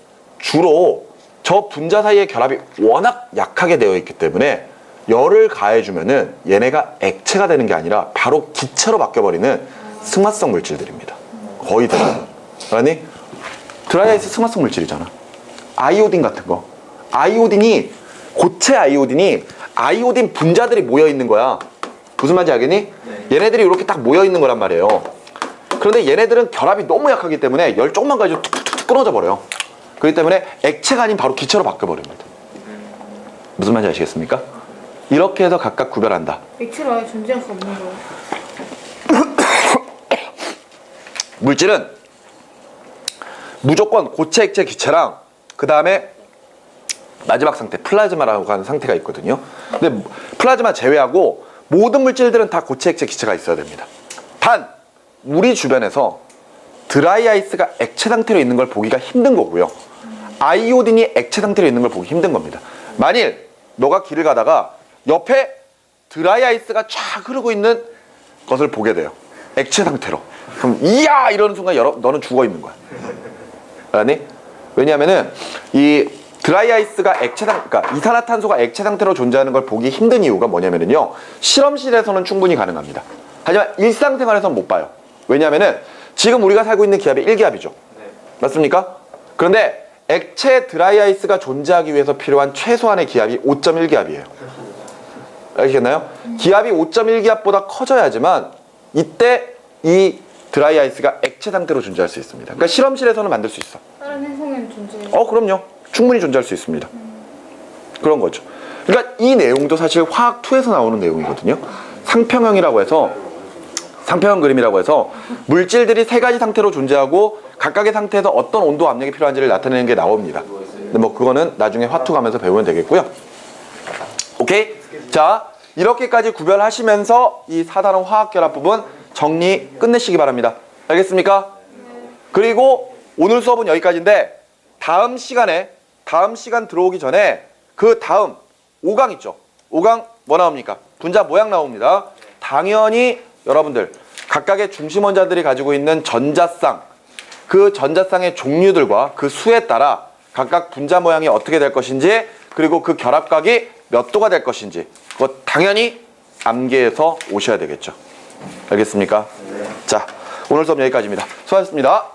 주로 저 분자 사이의 결합이 워낙 약하게 되어 있기 때문에 열을 가해주면은 얘네가 액체가 되는 게 아니라 바로 기체로 바뀌어버리는 승화성 물질들입니다. 거의 대부분. 아니? 드라이아이스 승화성 물질이잖아. 아이오딘 같은 거. 아이오딘이, 고체 아이오딘이 아이오딘 분자들이 모여 있는 거야. 무슨 말인지 알겠니? 얘네들이 이렇게 딱 모여 있는 거란 말이에요. 그런데 얘네들은 결합이 너무 약하기 때문에 열 조금만 가지고 툭툭툭 끊어져 버려요. 그렇기 때문에 액체가 아닌 바로 기체로 바뀌어버립니다. 무슨 말인지 아시겠습니까? 이렇게 해서 각각 구별한다. 액체로 아예 존재할 수 없는 거예요? 물질은 무조건 고체, 액체, 기체랑 그 다음에 마지막 상태 플라즈마라고 하는 상태가 있거든요. 근데 플라즈마 제외하고 모든 물질들은 다 고체, 액체, 기체가 있어야 됩니다. 단 우리 주변에서 드라이 아이스가 액체 상태로 있는 걸 보기가 힘든 거고요. 아이오딘이 액체 상태로 있는 걸 보기 힘든 겁니다. 만일 너가 길을 가다가 옆에 드라이 아이스가 쫙 흐르고 있는 것을 보게 돼요. 액체 상태로. 그럼 이야 이러는 순간 너는 죽어 있는 거야. 아니? 왜냐하면은 이 드라이 아이스가 그러니까 이산화탄소가 액체 상태로 존재하는 걸 보기 힘든 이유가 뭐냐면요, 실험실에서는 충분히 가능합니다. 하지만 일상생활에서는 못 봐요. 왜냐하면은 지금 우리가 살고 있는 기압이 1기압이죠. 맞습니까? 그런데 액체 드라이아이스가 존재하기 위해서 필요한 최소한의 기압이 5.1기압이에요. 알겠나요? 기압이 5.1기압보다 커져야지만 이때 이 드라이아이스가 액체 상태로 존재할 수 있습니다. 그러니까 실험실에서는 만들 수 있어. 다른 행성에는 존재해요? 그럼요. 충분히 존재할 수 있습니다. 그런 거죠. 그러니까 이 내용도 사실 화학 2에서 나오는 내용이거든요. 상평형이라고 해서 상평형 그림이라고 해서 물질들이 세 가지 상태로 존재하고 각각의 상태에서 어떤 온도 압력이 필요한지를 나타내는 게 나옵니다. 근데 뭐 그거는 나중에 화2 가면서 배우면 되겠고요. 오케이? 자, 이렇게까지 구별하시면서 이 4단원 화학결합 부분 정리 끝내시기 바랍니다. 알겠습니까? 그리고 오늘 수업은 여기까지인데 다음 시간 들어오기 전에 그 다음 5강 있죠? 5강 뭐 나옵니까? 분자 모양 나옵니다. 당연히 여러분들 각각의 중심원자들이 가지고 있는 전자쌍, 그 전자쌍의 종류들과 그 수에 따라 각각 분자 모양이 어떻게 될 것인지, 그리고 그 결합각이 몇 도가 될 것인지 그거 당연히 암기해서 오셔야 되겠죠. 알겠습니까? 자, 오늘 수업 여기까지입니다. 수고하셨습니다.